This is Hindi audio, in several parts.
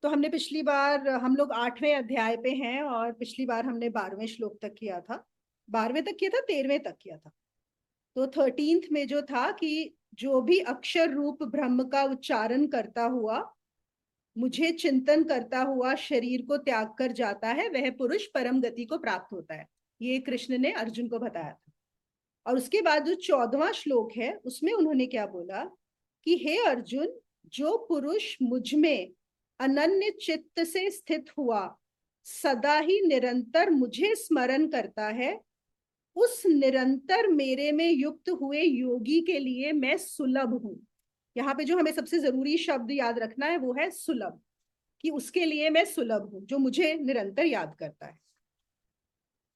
तो हमने पिछली बार, हम लोग 8वें अध्याय पे हैं और पिछली बार हमने 12वें श्लोक तक किया था। 12वें तक किया था, 13वें तक किया था। तो 13th में जो था कि जो भी अक्षर रूप ब्रह्म का उच्चारण करता हुआ, मुझे चिंतन करता हुआ शरीर को त्याग कर जाता है, वह पुरुष परम गति को प्राप्त होता है। ये कृष्ण ने अर्जुन को बताया था। और उसके बाद जो 14वां श्लोक है उसमें उन्होंने क्या बोला कि हे अर्जुन, जो पुरुष मुझ में अनन्य चित्त से स्थित हुआ, सदा ही निरंतर मुझे स्मरण करता है, उस निरंतर मेरे में युक्त हुए योगी के लिए मैं सुलभ हूं। यहाँ पे जो हमें सबसे जरूरी शब्द याद रखना है वो है सुलभ, कि उसके लिए मैं सुलभ हूं जो मुझे निरंतर याद करता है।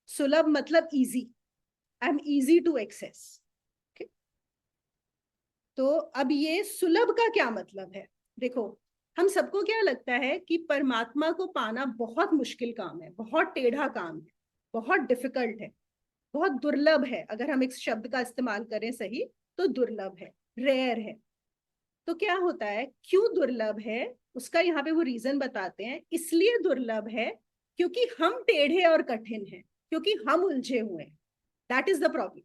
सुलभ मतलब easy, I am easy to access. तो अब ये सुलभ का क्या मतलब है? देखो, हम सबको क्या लगता है कि परमात्मा को पाना बहुत मुश्किल काम है, बहुत टेढ़ा काम है, बहुत डिफिकल्ट है, बहुत दुर्लभ है। अगर हम इस शब्द का इस्तेमाल करें सही तो दुर्लभ है, रेयर है। तो क्या होता है, क्यों दुर्लभ है उसका यहाँ पे वो रीजन बताते हैं। इसलिए दुर्लभ है क्योंकि हम टेढ़े और कठिन हैं, क्योंकि हम उलझे हुए हैं। That is the problem.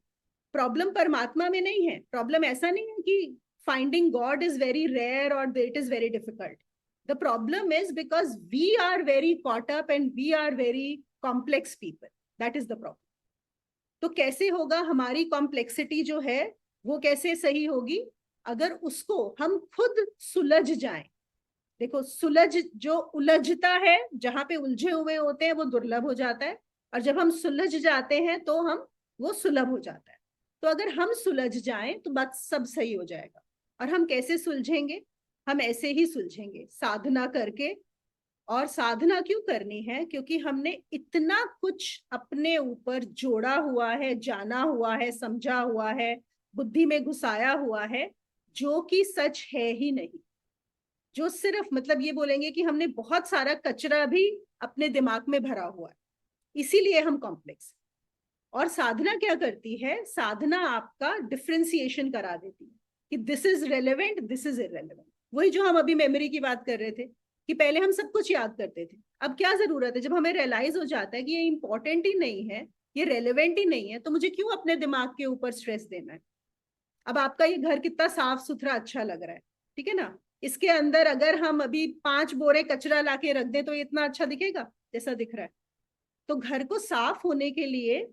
Problem परमात्मा में नहीं है। प्रॉब्लम ऐसा नहीं है कि finding God is very rare और it is very difficult. The problem is because we are very caught up and we are very complex people. That is the problem. तो कैसे होगा हमारी कॉम्प्लेक्सिटी जो है वो कैसे सही होगी? अगर उसको हम खुद सुलझ जाएं। देखो, सुलझ जो उलझता है, जहां पे उलझे हुए होते हैं वो दुर्लभ हो जाता है, और जब हम सुलझ जाते हैं तो हम वो सुलभ हो जाता है। तो अगर हम सुलझ जाएं तो बात सब सही हो जाएगा। और हम कैसे सुलझेंगे? हम ऐसे ही सुलझेंगे, साधना करके। और साधना क्यों करनी है? क्योंकि हमने इतना कुछ अपने ऊपर जोड़ा हुआ है, जाना हुआ है, समझा हुआ है, बुद्धि में घुसाया हुआ है, जो कि सच है ही नहीं। जो सिर्फ मतलब ये बोलेंगे कि हमने बहुत सारा कचरा भी अपने दिमाग में भरा हुआ है, इसीलिए हम कॉम्प्लेक्स। और साधना क्या करती है? साधना आपका डिफ्रेंसिएशन करा देती है कि this is relevant, this is irrelevant. वही जो हम अभी मेमोरी की बात कर रहे थे कि पहले हम सब कुछ याद करते थे, अब क्या जरूरत है? जब हमें रियलाइज हो जाता है कि ये इंपॉर्टेंट ही नहीं है, ये रेलेवेंट ही नहीं है, तो मुझे क्यों अपने दिमाग के ऊपर स्ट्रेस देना है? अब आपका ये घर कितना साफ सुथरा अच्छा लग रहा है, ठीक है ना? इसके अंदर अगर हम अभी 5 बोरे कचरा लाके रख दें तो ये इतना अच्छा दिखेगा जैसा दिख रहा है? तो घर को साफ होने के लिए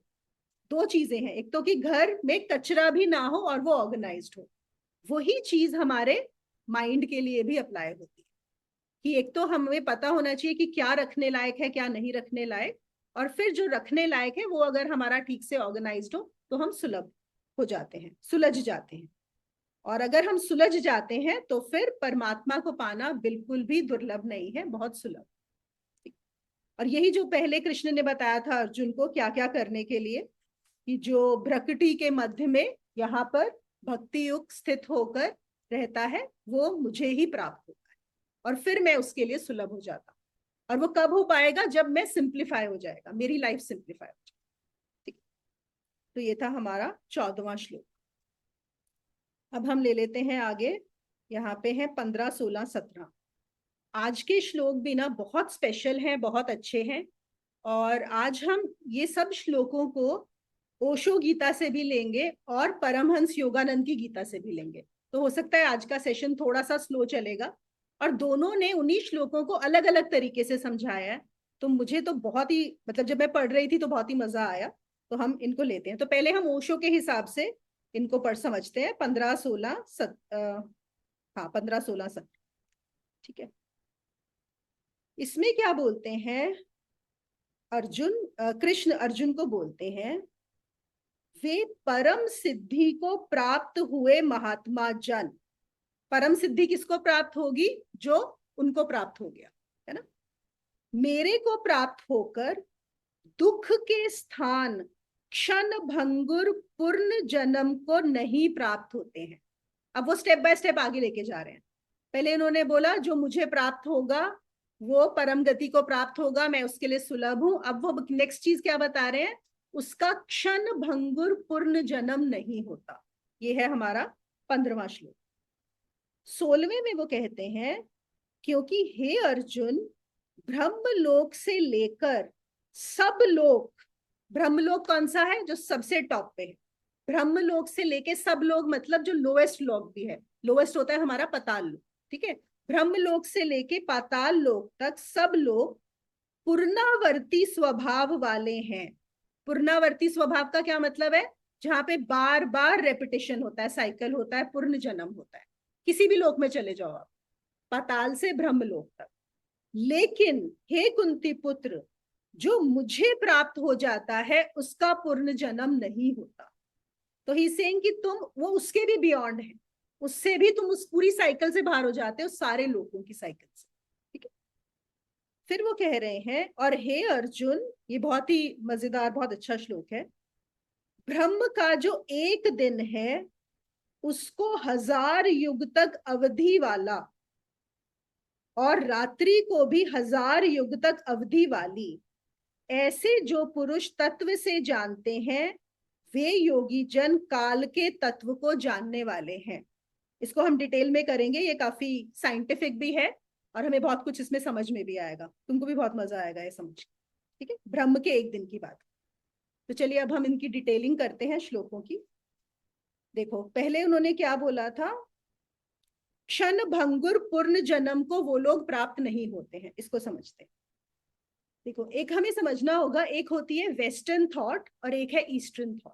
दो चीजें हैं। एक तो कि घर में कचरा भी ना हो और वो ऑर्गेनाइज्ड हो। वही चीज हमारे माइंड के लिए भी अप्लाई होती है कि एक तो हमें पता होना चाहिए कि क्या रखने लायक है, क्या नहीं रखने लायक। और फिर जो रखने लायक है वो अगर हमारा ठीक से ऑर्गेनाइज्ड हो तो हम सुलभ हो जाते हैं, सुलझ जाते हैं। और अगर हम सुलझ जाते हैं तो फिर परमात्मा को पाना बिल्कुल भी दुर्लभ नहीं है, बहुत सुलभ। और यही जो पहले कृष्ण ने बताया था अर्जुन को क्या क्या करने के लिए, कि जो भ्रकटी के मध्य में यहाँ पर भक्ति युक्त स्थित होकर रहता है वो मुझे ही प्राप्त होता है, और फिर मैं उसके लिए सुलभ हो जाता हूँ। और वो कब हो पाएगा? जब मैं सिंप्लीफाई हो जाएगा, मेरी लाइफ सिंप्लीफाई हो जाएगी। ठीक। तो ये था हमारा 14वां श्लोक। अब हम ले लेते हैं आगे। यहाँ पे है 15, 16, 17। आज के श्लोक भी ना बहुत स्पेशल हैं, बहुत अच्छे हैं। और आज हम ये सब श्लोकों को ओशो गीता से भी लेंगे और परमहंस योगानंद की गीता से भी लेंगे। तो हो सकता है आज का सेशन थोड़ा सा स्लो चलेगा। और दोनों ने उन्हीं श्लोकों को अलग अलग तरीके से समझाया है। तो मुझे तो बहुत ही, मतलब जब मैं पढ़ रही थी तो बहुत ही मजा आया। तो हम इनको लेते हैं। तो पहले हम ओशो के हिसाब से इनको पढ़ समझते हैं। 15, 16, हाँ 15, 16, 17। ठीक है। इसमें क्या बोलते हैं अर्जुन, कृष्ण अर्जुन को बोलते हैं, वे परम सिद्धि को प्राप्त हुए महात्मा जन। परम सिद्धि किसको प्राप्त होगी? जो उनको प्राप्त हो गया है ना। मेरे को प्राप्त होकर दुख के स्थान क्षण भंगुर पूर्ण जन्म को नहीं प्राप्त होते हैं। अब वो स्टेप बाय स्टेप आगे लेके जा रहे हैं। पहले इन्होंने बोला जो मुझे प्राप्त होगा वो परम गति को प्राप्त होगा, मैं उसके लिए सुलभ हूं। अब वो नेक्स्ट चीज क्या बता रहे हैं? उसका क्षण भंगुर पूर्ण जन्म नहीं होता। ये है हमारा 15वां श्लोक। 16वें में वो कहते हैं, क्योंकि हे अर्जुन, ब्रह्मलोक से लेकर सब लोग, ब्रह्मलोक कौन सा है? जो सबसे टॉप पे है। ब्रह्मलोक से लेके सब लोग मतलब जो लोएस्ट लोक भी है, लोएस्ट होता है हमारा पाताल लोक, ठीक है। ब्रह्मलोक से लेके पाताल लोक तक सब लोग पुनरावर्ती स्वभाव वाले हैं। पुनरावर्ती स्वभाव का क्या मतलब है? जहां पे बार बार रेपिटेशन होता है, साइकिल होता है, पुनः जन्म होता है। किसी भी लोक में चले जाओ आप, पाताल से ब्रह्मलोक तक। लेकिन हे कुंती पुत्र, जो मुझे प्राप्त हो जाता है उसका पूर्ण जन्म नहीं होता। तो ही सेइंग कि तुम वो उसके भी बियॉन्ड है, उससे भी तुम उस पूरी साइकिल से बाहर हो जाते हो, सारे लोगों की साइकिल से, ठीक है। फिर वो कह रहे हैं, और हे अर्जुन, ये बहुत ही मजेदार, बहुत अच्छा श्लोक है। ब्रह्म का जो एक दिन है उसको 1000 युग तक अवधि वाला, और रात्रि को भी 1000 युग तक अवधि वाली, ऐसे जो पुरुष तत्व से जानते हैं वे योगी जन काल के तत्व को जानने वाले हैं। इसको हम डिटेल में करेंगे, ये काफी साइंटिफिक भी है और हमें बहुत कुछ इसमें समझ में भी आएगा, तुमको भी बहुत मजा आएगा ये समझ, ठीक है। ब्रह्म के एक दिन की बात। तो चलिए अब हम इनकी डिटेलिंग करते हैं श्लोकों की। देखो पहले उन्होंने क्या बोला था, क्षण भंगुर पूर्ण जन्म को वो लोग प्राप्त नहीं होते हैं, इसको समझते हैं। देखो एक हमें समझना होगा, एक होती है वेस्टर्न थॉट और एक है ईस्टर्न थॉट।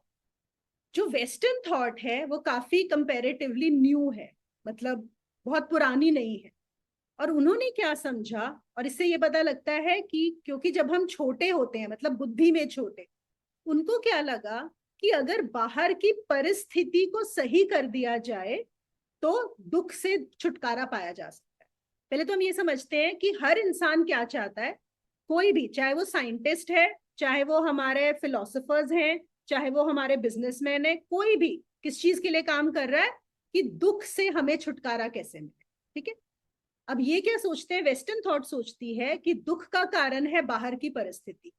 जो वेस्टर्न थॉट है वो काफी कंपैरेटिवली न्यू है, मतलब बहुत पुरानी नहीं है। और उन्होंने क्या समझा, और इससे ये पता लगता है कि क्योंकि जब हम छोटे होते हैं, मतलब बुद्धि में छोटे, उनको क्या लगा कि अगर बाहर की परिस्थिति को सही कर दिया जाए तो दुख से छुटकारा पाया जा सकता है। पहले तो हम ये समझते हैं कि हर इंसान क्या चाहता है, कोई भी, चाहे वो साइंटिस्ट है, चाहे वो हमारे फिलोसोफर्स हैं, चाहे वो हमारे बिजनेसमैन है, कोई भी किस चीज के लिए काम कर रहा है कि दुख से हमें छुटकारा कैसे मिले, ठीक है। अब ये क्या सोचते हैं, वेस्टर्न थॉट सोचती है कि दुख का कारण है बाहर की परिस्थिति,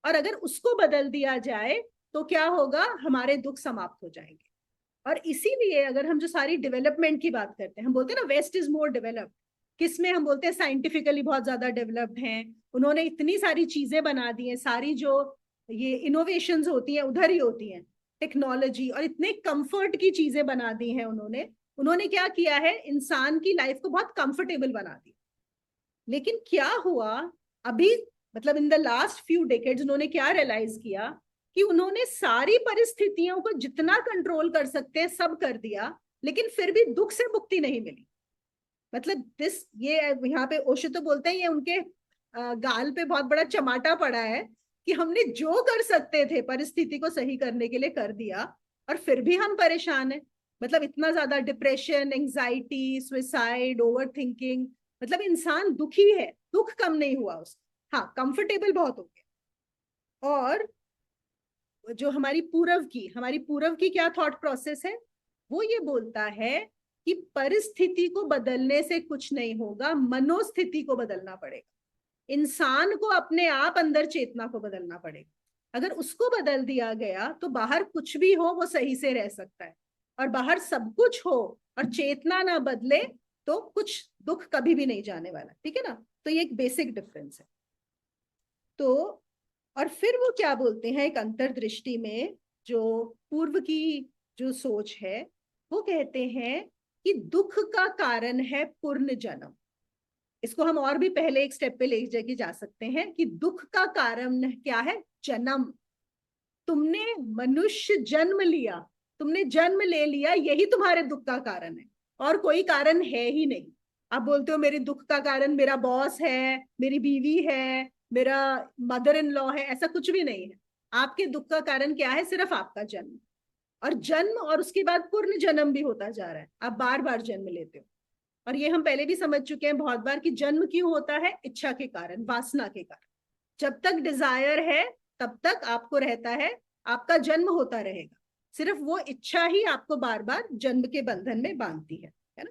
और अगर उसको बदल दिया जाए तो क्या होगा, हमारे दुख समाप्त हो जाएंगे। और इसीलिए अगर हम जो सारी डेवलपमेंट की बात करते हैं, हम बोलते हैं ना वेस्ट इज मोर डेवलप्ड, किसमें हम बोलते हैं साइंटिफिकली बहुत ज्यादा डेवलप्ड हैं, उन्होंने इतनी सारी चीजें बना दी हैं, सारी जो ये इनोवेशंस होती हैं उधर ही होती हैं, टेक्नोलॉजी, और इतने कंफर्ट की चीजें बना दी हैं उन्होंने। उन्होंने क्या किया है, इंसान की लाइफ को बहुत कंफर्टेबल बना दिया। लेकिन क्या हुआ अभी, मतलब in the last few decades उन्होंने क्या रियलाइज किया कि उन्होंने सारी परिस्थितियों को जितना कंट्रोल कर सकते हैं सब कर दिया, लेकिन फिर भी दुख से मुक्ति नहीं मिली। मतलब दिस, ये यहाँ पे ओशो तो बोलते हैं ये उनके गाल पे बहुत बड़ा चमाटा पड़ा है कि हमने जो कर सकते थे परिस्थिति को सही करने के लिए कर दिया, और फिर भी हम परेशान हैं। मतलब इतना ज्यादा depression, anxiety, suicide, over thinking, मतलब इंसान दुखी है, दुख कम नहीं हुआ उसका, हाँ कंफर्टेबल बहुत हो गया। और जो हमारी पूर्व की क्या थॉट प्रोसेस है, वो ये बोलता है कि परिस्थिति को बदलने से कुछ नहीं होगा, मनोस्थिति को बदलना पड़ेगा। इंसान को अपने आप अंदर चेतना को बदलना पड़ेगा। अगर उसको बदल दिया गया तो बाहर कुछ भी हो वो सही से रह सकता है, और बाहर सब कुछ हो और चेतना ना बदले तो कुछ दुख कभी भी नहीं जाने वाला, ठीक है ना। तो ये एक बेसिक डिफरेंस है। तो और फिर वो क्या बोलते हैं, एक अंतर्दृष्टि में जो पूर्व की जो सोच है, वो कहते हैं कि दुख का कारण है पूर्ण जन्म। इसको हम और भी पहले एक स्टेप पे ले जाके जा सकते हैं कि दुख का कारण क्या है, जन्म। तुमने मनुष्य जन्म लिया, तुमने जन्म ले लिया, यही तुम्हारे दुख का कारण है, और कोई कारण है ही नहीं। आप बोलते हो मेरे दुख का कारण मेरा बॉस है, मेरी बीवी है, मेरा मदर इन लॉ है, ऐसा कुछ भी नहीं है। आपके दुख का कारण क्या है, सिर्फ आपका जन्म। और जन्म और उसके बाद पूर्ण जन्म भी होता जा रहा है, आप बार बार जन्म लेते हो। और ये हम पहले भी समझ चुके हैं बहुत बार कि जन्म क्यों होता है, इच्छा के कारण, वासना के कारण। जब तक डिजायर है तब तक आपको रहता है, आपका जन्म होता रहेगा। सिर्फ वो इच्छा ही आपको बार बार जन्म के बंधन में बांधती है ना।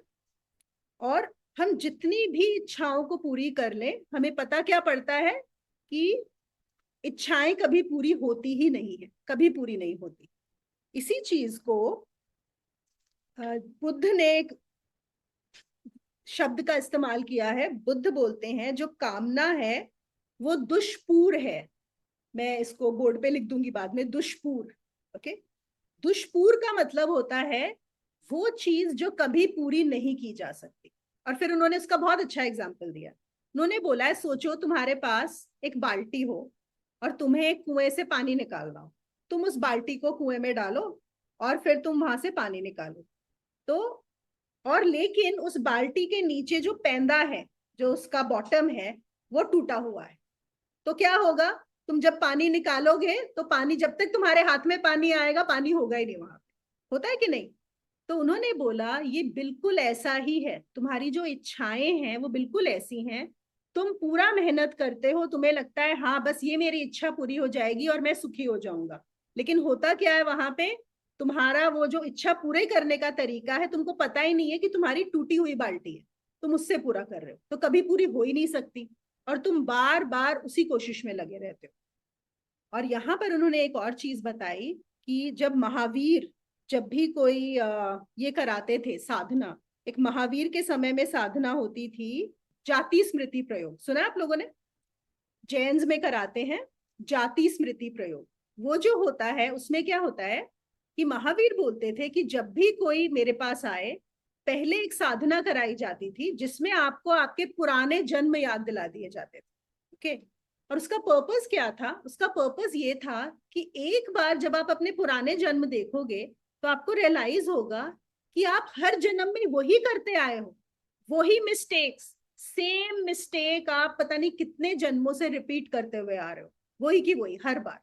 और हम जितनी भी इच्छाओं को पूरी कर लें, हमें पता क्या पड़ता है कि इच्छाएं कभी पूरी होती ही नहीं है, कभी पूरी नहीं होती। इसी चीज को बुद्ध ने एक शब्द का इस्तेमाल किया है। बुद्ध बोलते हैं जो कामना है वो दुष्पूर है। मैं इसको बोर्ड पे लिख दूंगी बाद में, दुष्पूर। ओके, दुष्पूर का मतलब होता है वो चीज जो कभी पूरी नहीं की जा सकती। और फिर उन्होंने इसका बहुत अच्छा एग्जाम्पल दिया। उन्होंने बोला है, सोचो तुम्हारे पास एक बाल्टी हो और तुम्हें एक कुएं से पानी निकालना हो। तुम उस बाल्टी को कुएं में डालो और फिर तुम वहां से पानी निकालो। तो और लेकिन उस बाल्टी के नीचे जो पैंदा है, जो उसका बॉटम है, वो टूटा हुआ है। तो क्या होगा? तुम जब पानी निकालोगे तो पानी, जब तक तुम्हारे हाथ में पानी आएगा, पानी होगा ही नहीं वहां पे। होता है कि नहीं? तो उन्होंने बोला ये बिल्कुल ऐसा ही है, तुम्हारी जो इच्छाएं हैं वो बिल्कुल ऐसी हैं। तुम पूरा मेहनत करते हो, तुम्हें लगता है हाँ बस ये मेरी इच्छा पूरी हो जाएगी और मैं सुखी हो जाऊंगा। लेकिन होता क्या है वहां पे? तुम्हारा वो जो इच्छा पूरे करने का तरीका है, तुमको पता ही नहीं है कि तुम्हारी टूटी हुई बाल्टी है, तुम उससे पूरा कर रहे हो, तो कभी पूरी हो ही नहीं सकती। और तुम बार बार उसी कोशिश में लगे रहते हो। और यहाँ पर उन्होंने एक और चीज बताई कि जब महावीर, जब भी कोई ये कराते थे साधना, एक महावीर के समय में साधना होती थी, जाति स्मृति प्रयोग, सुना आप लोगों ने? जैन्स में कराते हैं जाति स्मृति प्रयोग। वो जो होता है उसमें क्या होता है कि महावीर बोलते थे कि जब भी कोई मेरे पास आए, पहले एक साधना कराई जाती थी जिसमें आपको आपके पुराने जन्म याद दिला दिए जाते थे। ओके, और उसका पर्पस क्या था? उसका पर्पस ये था कि एक बार जब आप अपने पुराने जन्म देखोगे तो आपको रियलाइज होगा कि आप हर जन्म में वही करते आए हो, वही मिस्टेक्स, सेम मिस्टेक आप पता नहीं कितने जन्मों से रिपीट करते हुए आ रहे हो, वही की वही हर बार।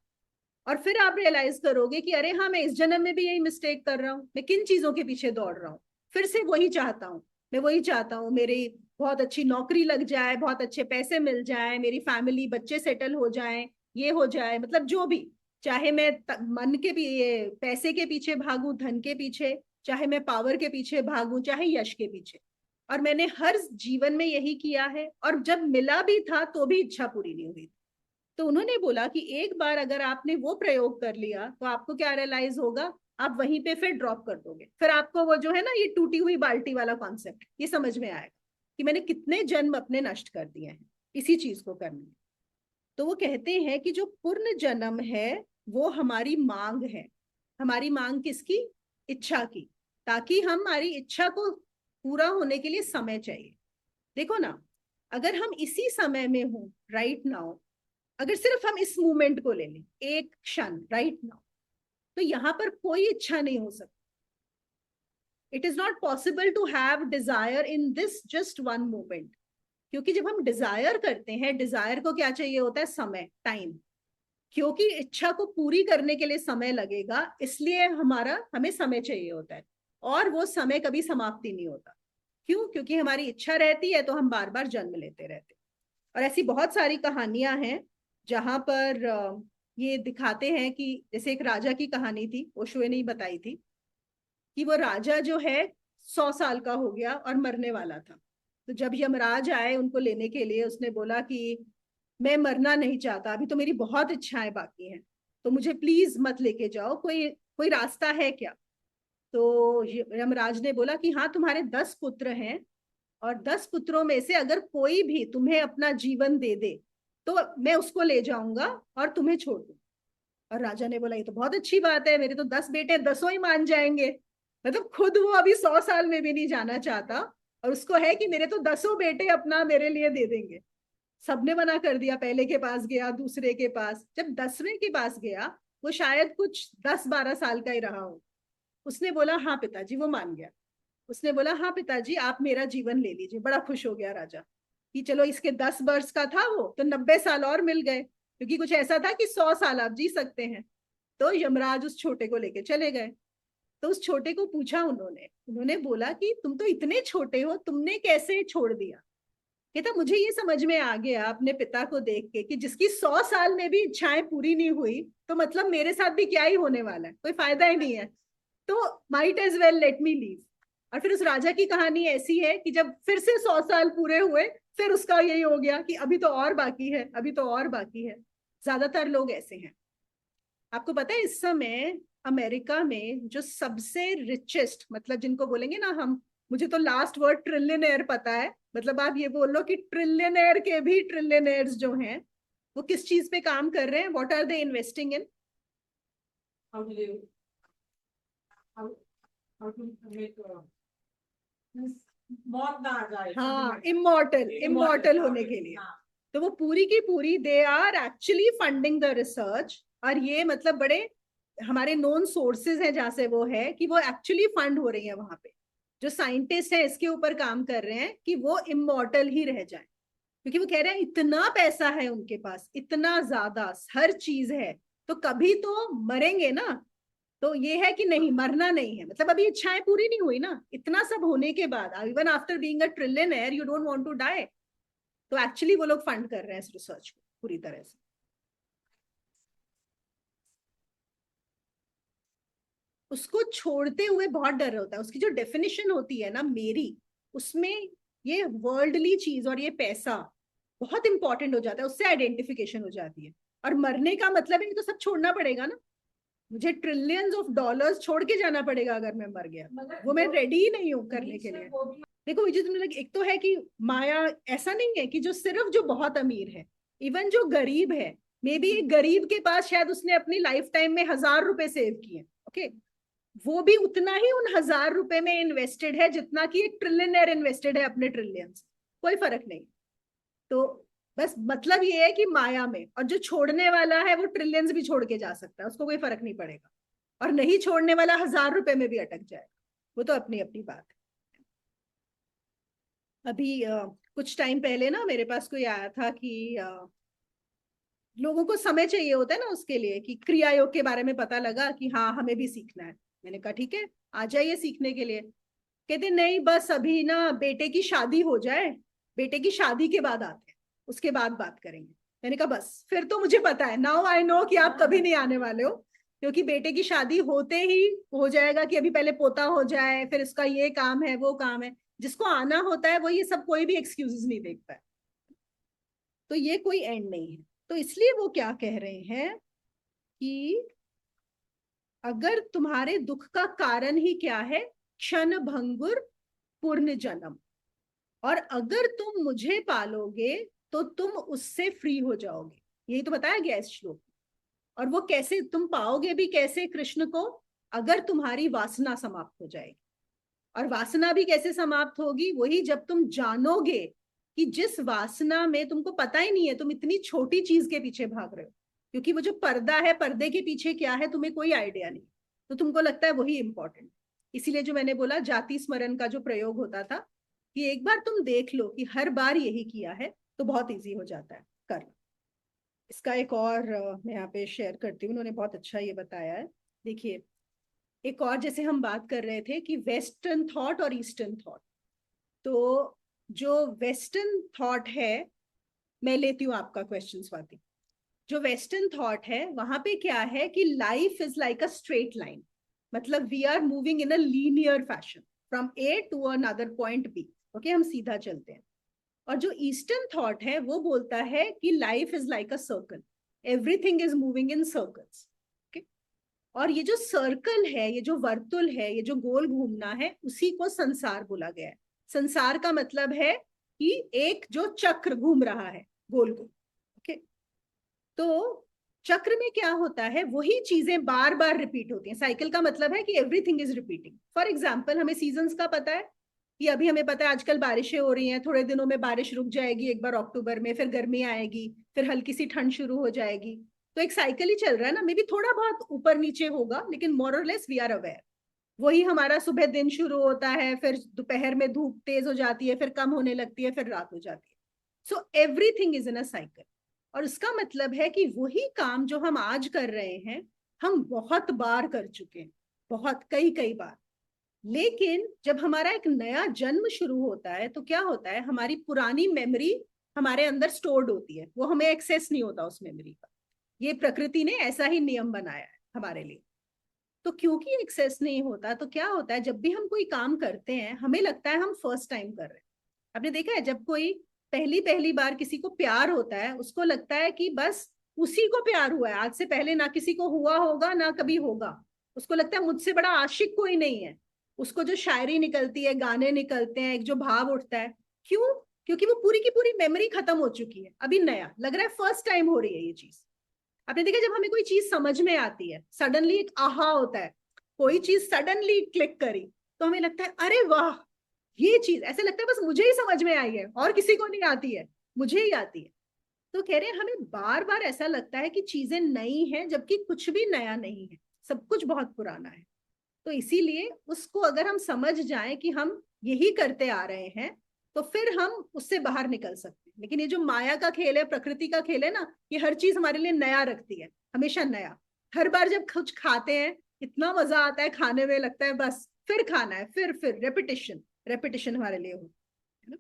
और फिर आप रियलाइज करोगे कि अरे हाँ, मैं इस जन्म में भी यही मिस्टेक कर रहा हूँ, मैं किन चीजों के पीछे दौड़ रहा हूँ, फिर से वही चाहता हूँ। मैं वही चाहता हूँ मेरी बहुत अच्छी नौकरी लग जाए, बहुत अच्छे पैसे मिल जाए, मेरी फैमिली बच्चे सेटल हो जाए, ये हो जाए, मतलब जो भी। चाहे मैं मन के भी ये पैसे के पीछे भागू, धन के पीछे, चाहे मैं पावर के पीछे भागू, चाहे यश के पीछे। और मैंने हर जीवन में यही किया है, और जब मिला भी था तो भी इच्छा पूरी नहीं हुई। तो उन्होंने बोला कि एक बार अगर आपने वो प्रयोग कर लिया तो आपको क्या रियलाइज होगा, आप वहीं पे फिर ड्रॉप कर दोगे। फिर आपको वो जो है ना, ये टूटी हुई बाल्टी वाला कॉन्सेप्ट, ये समझ में आएगा कि मैंने कितने जन्म अपने नष्ट कर दिए हैं इसी चीज को करने में। तो वो कहते हैं कि जो पूर्ण जन्म है वो हमारी मांग है। हमारी मांग किसकी? इच्छा की। ताकि हमारी इच्छा को पूरा होने के लिए समय चाहिए। देखो ना, अगर हम इसी समय में हो, राइट नाउ, अगर सिर्फ हम इस मूवमेंट को ले लें, एक क्षण, राइट नाउ, तो यहां पर कोई इच्छा नहीं हो सकती। It is not possible to have desire in this just one moment. क्योंकि जब हम डिजायर करते हैं, डिजायर को क्या चाहिए होता है? समय, टाइम। क्योंकि इच्छा को पूरी करने के लिए समय लगेगा, इसलिए हमें समय चाहिए होता है। और वो समय कभी समाप्ति नहीं होता। क्यों? क्योंकि हमारी इच्छा रहती है तो हम बार बार जन्म लेते रहते हैं। और ऐसी बहुत सारी कहानियां हैं जहां पर ये दिखाते हैं कि जैसे एक राजा की कहानी थी, ओशो ने ही बताई थी, कि वो राजा जो है 100 साल का हो गया और मरने वाला था। तो जब यमराज आए उनको लेने के लिए, उसने बोला कि मैं मरना नहीं चाहता, अभी तो मेरी बहुत इच्छाएं बाकी हैं, तो मुझे प्लीज मत लेके जाओ, कोई कोई रास्ता है क्या? तो यमराज ने बोला कि हाँ, तुम्हारे 10 पुत्र हैं, और 10 पुत्रों में से अगर कोई भी तुम्हें अपना जीवन दे दे तो मैं उसको ले जाऊंगा और तुम्हें छोड़ दूं। और राजा ने बोला ये तो बहुत अच्छी बात है, मेरे तो 10 बेटे, 10 ही मान जाएंगे। मतलब खुद वो अभी 100 साल में भी नहीं जाना चाहता, और उसको है कि मेरे तो 10 बेटे अपना मेरे लिए दे देंगे। सबने मना कर दिया। पहले के पास गया, दूसरे के पास, जब 10वें के पास गया, वो शायद कुछ 10-12 साल का ही रहा हो, उसने बोला हाँ पिताजी, वो मान गया। उसने बोला हाँ पिताजी, आप मेरा जीवन ले लीजिए। बड़ा खुश हो गया राजा कि चलो, इसके 10 वर्ष का था वो, तो 90 साल और मिल गए, क्योंकि कुछ ऐसा था कि 100 साल आप जी सकते हैं। तो यमराज उस छोटे को लेके चले गए। तो उस छोटे को पूछा उन्होंने, उन्होंने बोला कि तुम तो इतने छोटे हो, तुमने कैसे छोड़ दिया? कहता मुझे ये समझ में आ गया अपने पिता को देख के कि जिसकी 100 साल में भी इच्छाएं पूरी नहीं हुई, तो मतलब मेरे साथ भी क्या ही होने वाला है, कोई फायदा ही नहीं है, तो might as well let me leave. और फिर उस राजा की कहानी ऐसी है कि जब फिर से 100 साल पूरे हुए, फिर उसका यही हो गया कि अभी तो और बाकी है, अभी तो और बाकी है। ज्यादातर लोग ऐसे हैं। आपको पता है इस समय अमेरिका में जो सबसे रिचेस्ट, मतलब जिनको बोलेंगे ना हम मुझे तो लास्ट वर्ड ट्रिलियनेयर पता है, मतलब आप ये बोल लो कि ट्रिलियनेयर के भी ट्रिलियनेयर्स जो हैं वो किस चीज पे काम कर रहे हैं, what are they investing in? मौत ना आ जाए, हाँ, इमॉर्टल, इमॉर्टल होने के लिए। हाँ। तो वो पूरी की पूरी they are actually funding the research. और ये मतलब बड़े हमारे नोन सोर्सेज हैं जहां से वो है कि वो एक्चुअली फंड हो रही है वहां पे। जो साइंटिस्ट हैं इसके ऊपर काम कर रहे हैं कि वो इमॉर्टल ही रह जाए, क्योंकि वो कह रहे हैं इतना पैसा है उनके पास, इतना ज्यादा हर चीज है, तो कभी तो मरेंगे ना। तो ये है कि नहीं, मरना नहीं है, मतलब अभी इच्छाएं पूरी नहीं हुई ना, इतना सब होने के बाद even after being a trillionaire you don't want to die. तो एक्चुअली वो लोग फंड कर रहे हैं इस रिसर्च को पूरी तरह से। उसको छोड़ते हुए बहुत डर होता है, उसकी जो डेफिनेशन होती है ना मेरी, उसमें ये वर्ल्डली चीज और ये पैसा बहुत इंपॉर्टेंट हो जाता है, उससे आइडेंटिफिकेशन हो जाती है। और मरने का मतलब है कि तो सब छोड़ना पड़ेगा ना, मुझे ट्रिलियंस ऑफ डॉलर्स छोड़ के जाना पड़ेगा अगर मैं मर गया, वो मैं रेडी ही नहीं हूँ करने के लिए। देखो विजय, तुमने लगे एक तो है कि माया ऐसा नहीं है कि जो सिर्फ जो बहुत अमीर है, इवन जो गरीब है, मे बी एक गरीब के पास शायद उसने अपनी लाइफ टाइम में 1,000 रुपए सेव किए, ओके, वो भी उतना ही उन 1,000 रुपए में इन्वेस्टेड है जितना कि एक ट्रिलियनर इन्वेस्टेड है अपने ट्रिलियंस। कोई फर्क नहीं। तो बस मतलब ये है कि माया में, और जो छोड़ने वाला है वो ट्रिलियंस भी छोड़ के जा सकता है, उसको कोई फर्क नहीं पड़ेगा। और नहीं छोड़ने वाला 1,000 रुपए में भी अटक जाएगा, वो तो अपनी अपनी बात है। अभी कुछ टाइम पहले ना मेरे पास कोई आया था कि लोगों को समय चाहिए होता है ना उसके लिए, कि क्रिया योग के बारे में पता लगा कि हाँ हमें भी सीखना है। मैंने कहा ठीक है, आ जाइए सीखने के लिए। कहते नहीं, बस अभी ना बेटे की शादी हो जाए, बेटे की शादी के बाद आते हैं, उसके बाद बात करेंगे। मैंने कहा बस फिर तो मुझे पता है, नाउ आई नो कि आप कभी नहीं आने वाले हो, क्योंकि बेटे की शादी होते ही हो जाएगा कि अभी पहले पोता हो जाए, फिर इसका ये काम है वो काम है। जिसको आना होता है वो ये सब कोई भी एक्सक्यूजेस नहीं देखता है। तो ये कोई एंड नहीं है। तो इसलिए वो क्या कह रहे हैं कि अगर तुम्हारे दुख का कारण ही क्या है, क्षण भंगुर पूर्ण जन्म, और अगर तुम मुझे पालोगे तो तुम उससे फ्री हो जाओगे। यही तो बताया गया इस श्लोक। और वो कैसे तुम पाओगे भी, कैसे कृष्ण को? अगर तुम्हारी वासना समाप्त हो जाएगी। और वासना भी कैसे समाप्त होगी? वही जब तुम जानोगे कि जिस वासना में तुमको पता ही नहीं है, तुम इतनी छोटी चीज के पीछे भाग रहे हो, क्योंकि वो जो पर्दा है, पर्दे के पीछे क्या है तुम्हें कोई आइडिया नहीं, तो तुमको लगता है वही इंपॉर्टेंट। इसीलिए जो मैंने बोला जाति स्मरण का जो प्रयोग होता था, कि एक बार तुम देख लो कि हर बार यही किया है, तो बहुत इजी हो जाता है करना। इसका एक और मैं यहाँ पे शेयर करती हूँ, उन्होंने बहुत अच्छा ये बताया है। देखिए, एक और जैसे हम बात कर रहे थे कि वेस्टर्न थॉट और ईस्टर्न थॉट, तो जो वेस्टर्न थॉट है, मैं लेती हूँ आपका क्वेश्चन स्वाति। जो वेस्टर्न थॉट है वहां पे क्या है कि life is like a straight line, मतलब we are moving in a linear fashion from A to another point B, okay, हम सीधा चलते हैं। और जो ईस्टर्न थॉट है वो बोलता है कि life is like a circle, everything is moving in circles. और ये जो सर्कल है, ये जो वर्तुल है, ये जो गोल घूमना है, उसी को संसार बोला गया है। संसार का मतलब है कि एक जो चक्र घूम रहा है गोल गोल, ओके। तो चक्र में क्या होता है, वही चीजें बार बार रिपीट होती हैं। साइकिल का मतलब है कि everything is repeating. For example, हमें सीजन्स का पता है कि अभी हमें पता है आजकल बारिशें हो रही हैं, थोड़े दिनों में बारिश रुक जाएगी, एक बार अक्टूबर में, फिर गर्मी आएगी, फिर हल्की सी ठंड शुरू हो जाएगी। तो एक साइकिल ही चल रहा है ना, मे बी थोड़ा बहुत ऊपर नीचे होगा, लेकिन मोर और लेस वी आर अवेयर। वही हमारा सुबह दिन शुरू होता है, फिर दोपहर में धूप तेज हो जाती है, फिर कम होने लगती है, फिर रात हो जाती है। So everything is in a cycle. और उसका मतलब है कि वही काम जो हम आज कर रहे हैं, हम बहुत बार कर चुके हैं, बहुत कई कई बार। लेकिन जब हमारा एक नया जन्म शुरू होता है तो क्या होता है, हमारी पुरानी मेमोरी हमारे अंदर स्टोर्ड होती है, वो हमें एक्सेस नहीं होता उस मेमोरी का। ये प्रकृति ने ऐसा ही नियम बनाया है हमारे लिए। तो क्योंकि एक्सेस नहीं होता, तो क्या होता है, जब भी हम कोई काम करते हैं हमें लगता है हम फर्स्ट टाइम कर रहे हैं। आपने देखा है, जब कोई पहली पहली बार किसी को प्यार होता है, उसको लगता है कि बस उसी को प्यार हुआ है, आज से पहले ना किसी को हुआ होगा ना कभी होगा। उसको लगता है मुझसे बड़ा आशिक कोई नहीं है। उसको जो शायरी निकलती है, गाने निकलते हैं, एक जो भाव उठता है, क्यों? क्योंकि वो पूरी की पूरी मेमोरी खत्म हो चुकी है, अभी नया लग रहा है, फर्स्ट टाइम हो रही है ये चीज। आपने देखा जब हमें कोई चीज समझ में आती है, सडनली एक आहा होता है, कोई चीज सडनली क्लिक करी, तो हमें लगता है अरे वाह, ये चीज ऐसे लगता है बस मुझे ही समझ में आई है और किसी को नहीं आती है, मुझे ही आती है। तो कह रहे हैं हमें बार बार ऐसा लगता है कि चीजें नई हैं, जबकि कुछ भी नया नहीं है, सब कुछ बहुत पुराना है। तो इसीलिए उसको अगर हम समझ जाएं कि हम यही करते आ रहे हैं, तो फिर हम उससे बाहर निकल सकते हैं। लेकिन ये जो माया का खेल है, प्रकृति का खेल है ना, ये हर चीज हमारे लिए नया रखती है, हमेशा नया। हर बार जब कुछ खाते हैं इतना मजा आता है खाने में, लगता है बस फिर खाना है, फिर रेपिटेशन, रेपिटेशन हमारे लिए हो, है ना।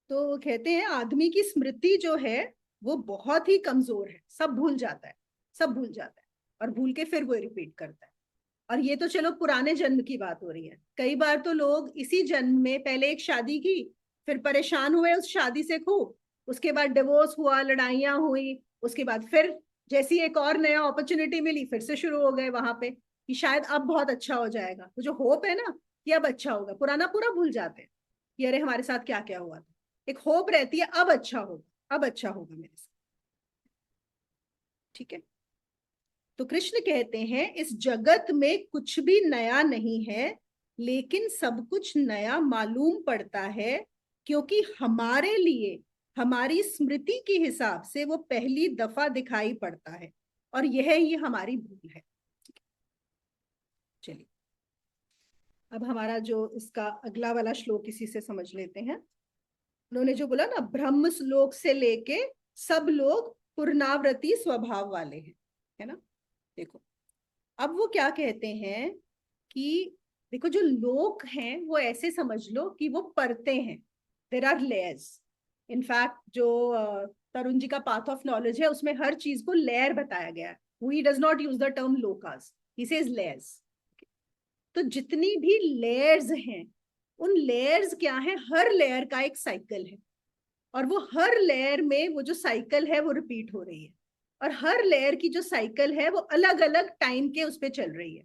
तो कहते हैं आदमी की स्मृति जो है वो बहुत ही कमजोर है, सब भूल जाता है, सब भूल जाता है, और भूल के फिर वो रिपीट करता है। और ये तो चलो पुराने जन्म की बात हो रही है, कई बार तो लोग इसी जन्म में पहले एक शादी की, फिर परेशान हुए उस शादी से खूब, उसके बाद डिवोर्स हुआ, लड़ाइयां हुई, उसके बाद फिर जैसी एक और नया अपॉर्चुनिटी मिली, फिर से शुरू हो गए वहां पे कि शायद अब बहुत अच्छा हो जाएगा। तो जो होप है ना कि अब अच्छा होगा, पुराना पूरा भूल जाते हैं कि अरे हमारे साथ क्या क्या हुआ था। एक होप रहती है अब अच्छा होगा, अब अच्छा होगा मेरे साथ। ठीक है। तो कृष्ण कहते हैं इस जगत में कुछ भी नया नहीं है, लेकिन सब कुछ नया मालूम पड़ता है, क्योंकि हमारे लिए हमारी स्मृति के हिसाब से वो पहली दफा दिखाई पड़ता है, और यह ही हमारी भूल है। चलिए, अब हमारा जो इसका अगला वाला श्लोक इसी से समझ लेते हैं। उन्होंने जो बोला ना, ब्रह्म लोक से लेके सब लोग पुनरावृत्ति स्वभाव वाले हैं, है ना। देखो, अब वो क्या कहते हैं कि देखो जो लोक हैं वो ऐसे समझ लो कि वो परते हैं, देर आर लेयर्स। इनफैक्ट जो तरुण जी का पाथ ऑफ नॉलेज है उसमें हर चीज को लेयर बताया गया है। He does not use the term Lucas, he says layers. तो जितनी भी लेयर्स हैं, उन लेयर्स क्या है, हर लेयर का एक साइकिल है, और वो हर लेयर में वो जो साइकिल है वो रिपीट हो रही है, और हर लेयर की जो साइकिल है वो अलग अलग टाइम के उस पर चल रही है।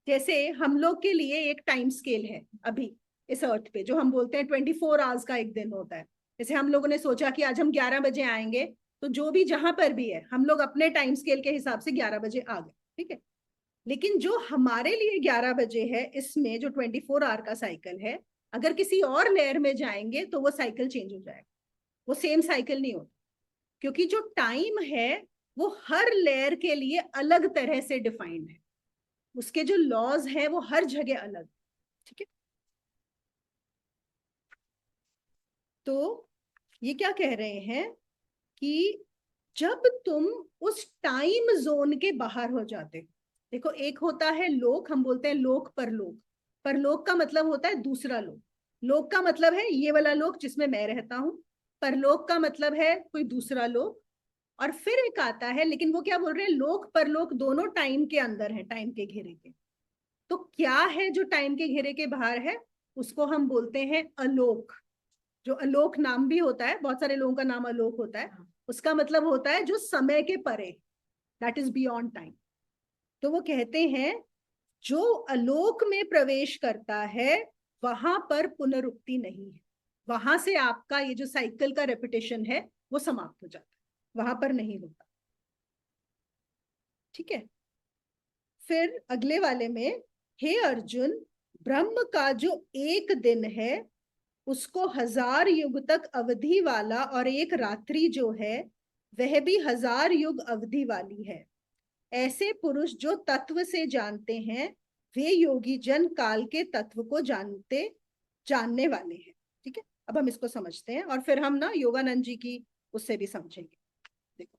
जैसे हम लोग के लिए एक टाइम स्केल है अभी इस अर्थ पे, जो हम बोलते हैं 24 आवर्स का एक दिन होता है। जैसे हम लोगों ने सोचा कि आज हम 11 बजे आएंगे, तो जो भी जहां पर भी है हम लोग अपने टाइम स्केल के हिसाब से 11 बजे आ गए, ठीक है। लेकिन जो हमारे लिए 11 बजे है, इसमें जो 24 आवर का साइकिल है, अगर किसी और लेयर में जाएंगे तो वो साइकिल चेंज हो जाएगा, वो सेम साइकिल नहीं होता। क्योंकि जो टाइम है वो हर लेयर के लिए अलग तरह से डिफाइंड है, उसके जो लॉज हैं वो हर जगह अलग, ठीक है। तो ये क्या कह रहे हैं कि जब तुम उस टाइम जोन के बाहर हो जाते हो, देखो एक होता है लोक, हम बोलते हैं लोक परलोक। परलोक का मतलब होता है दूसरा लोक, लोक का मतलब है ये वाला लोक जिसमें मैं रहता हूं, परलोक का मतलब है कोई दूसरा लोक। और फिर एक आता है, लेकिन वो क्या बोल रहे हैं, लोक परलोक दोनों टाइम के अंदर है, टाइम के घेरे के। तो क्या है जो टाइम के घेरे के बाहर है, उसको हम बोलते हैं अलोक। जो अलोक नाम भी होता है, बहुत सारे लोगों का नाम अलोक होता है, उसका मतलब होता है जो समय के परे, दैट इज बियॉन्ड टाइम। तो वो कहते हैं जो अलोक में प्रवेश करता है वहां पर पुनरुक्ति नहीं है, वहां से आपका ये जो साइकिल का रेपिटेशन है वो समाप्त हो जाता है, वहां पर नहीं होता, ठीक है। फिर अगले वाले में, हे अर्जुन, ब्रह्म का जो एक दिन है उसको 1000 युग तक अवधि वाला, और एक रात्रि जो है वह भी 1000 युग अवधि वाली है। ऐसे पुरुष जो तत्व से जानते हैं, वे योगी जन काल के तत्व को जानने वाले हैं, ठीक है। अब हम इसको समझते हैं और फिर हम ना योगानंद जी की उससे भी समझेंगे। देखो,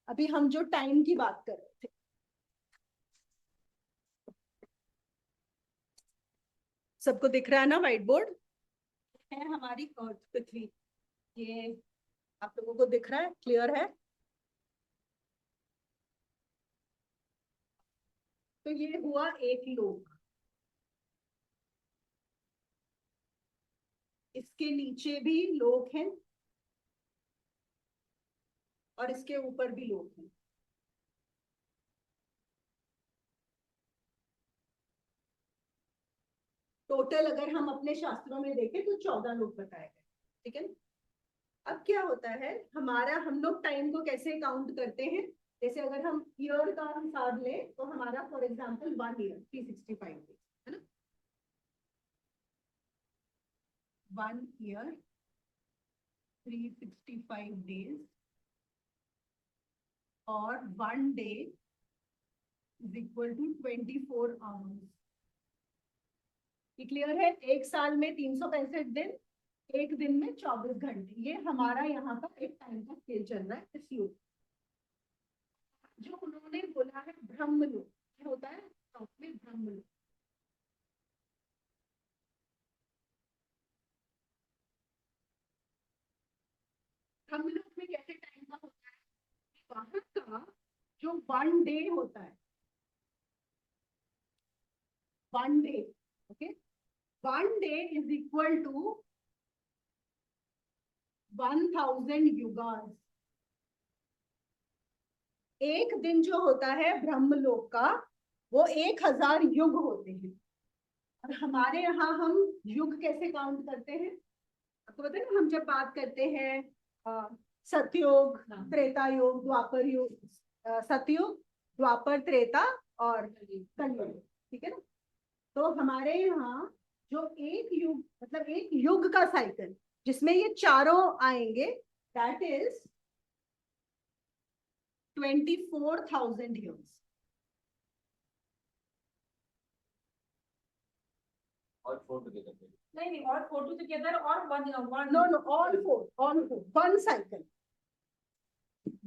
अभी हम जो टाइम की बात कर रहे थे, सबको दिख रहा है ना, व्हाइट बोर्ड है हमारी अर्थ पृथ्वी, ये आप लोगों को दिख रहा है, क्लियर है। तो ये हुआ एक लोक, इसके नीचे भी लोक हैं और इसके ऊपर भी लोक हैं। टोटल अगर हम अपने शास्त्रों में देखें तो 14 लोग बताए गए, ठीक है। अब क्या होता है हमारा, हम लोग टाइम को कैसे काउंट करते हैं, जैसे अगर हम ईयर का हिसाब लें तो हमारा फॉर एग्जांपल 1 ईयर 365 डेज है ना, 1 ईयर 365 डेज और 1 day is equal to 24 hours. Clear है? एक साल में 365 दिन, एक दिन में 24 घंटे, ये हमारा यहाँ का एक टाइम का स्केल चल रहा है इस युग। जो उन्होंने बोला है ब्रह्मलोक, क्या होता है में ब्रह्मलोक, ब्रह्मलोक में कैसे टाइम का होता है, वहां का जो 1 डे होता है, 1 day, okay, 1 day is equal to 1000 yugas. एक दिन जो होता है ब्रह्मलोक का वो 1000 युग होते हैं। और हमारे यहाँ हम युग कैसे काउंट करते हैं, आपको पता है ना, हम जब बात करते हैं सतयुग, त्रेता युग, द्वापर युग, सतयुग, द्वापर, त्रेता और कलयुग, ठीक है ना। तो हमारे यहाँ जो एक युग, मतलब एक युग का साइकिल जिसमें ये चारों आएंगे, दैट इज 24,000 years। और 4 टुगेदर, नहीं और 4 टुगेदर और 1 know all four one cycle.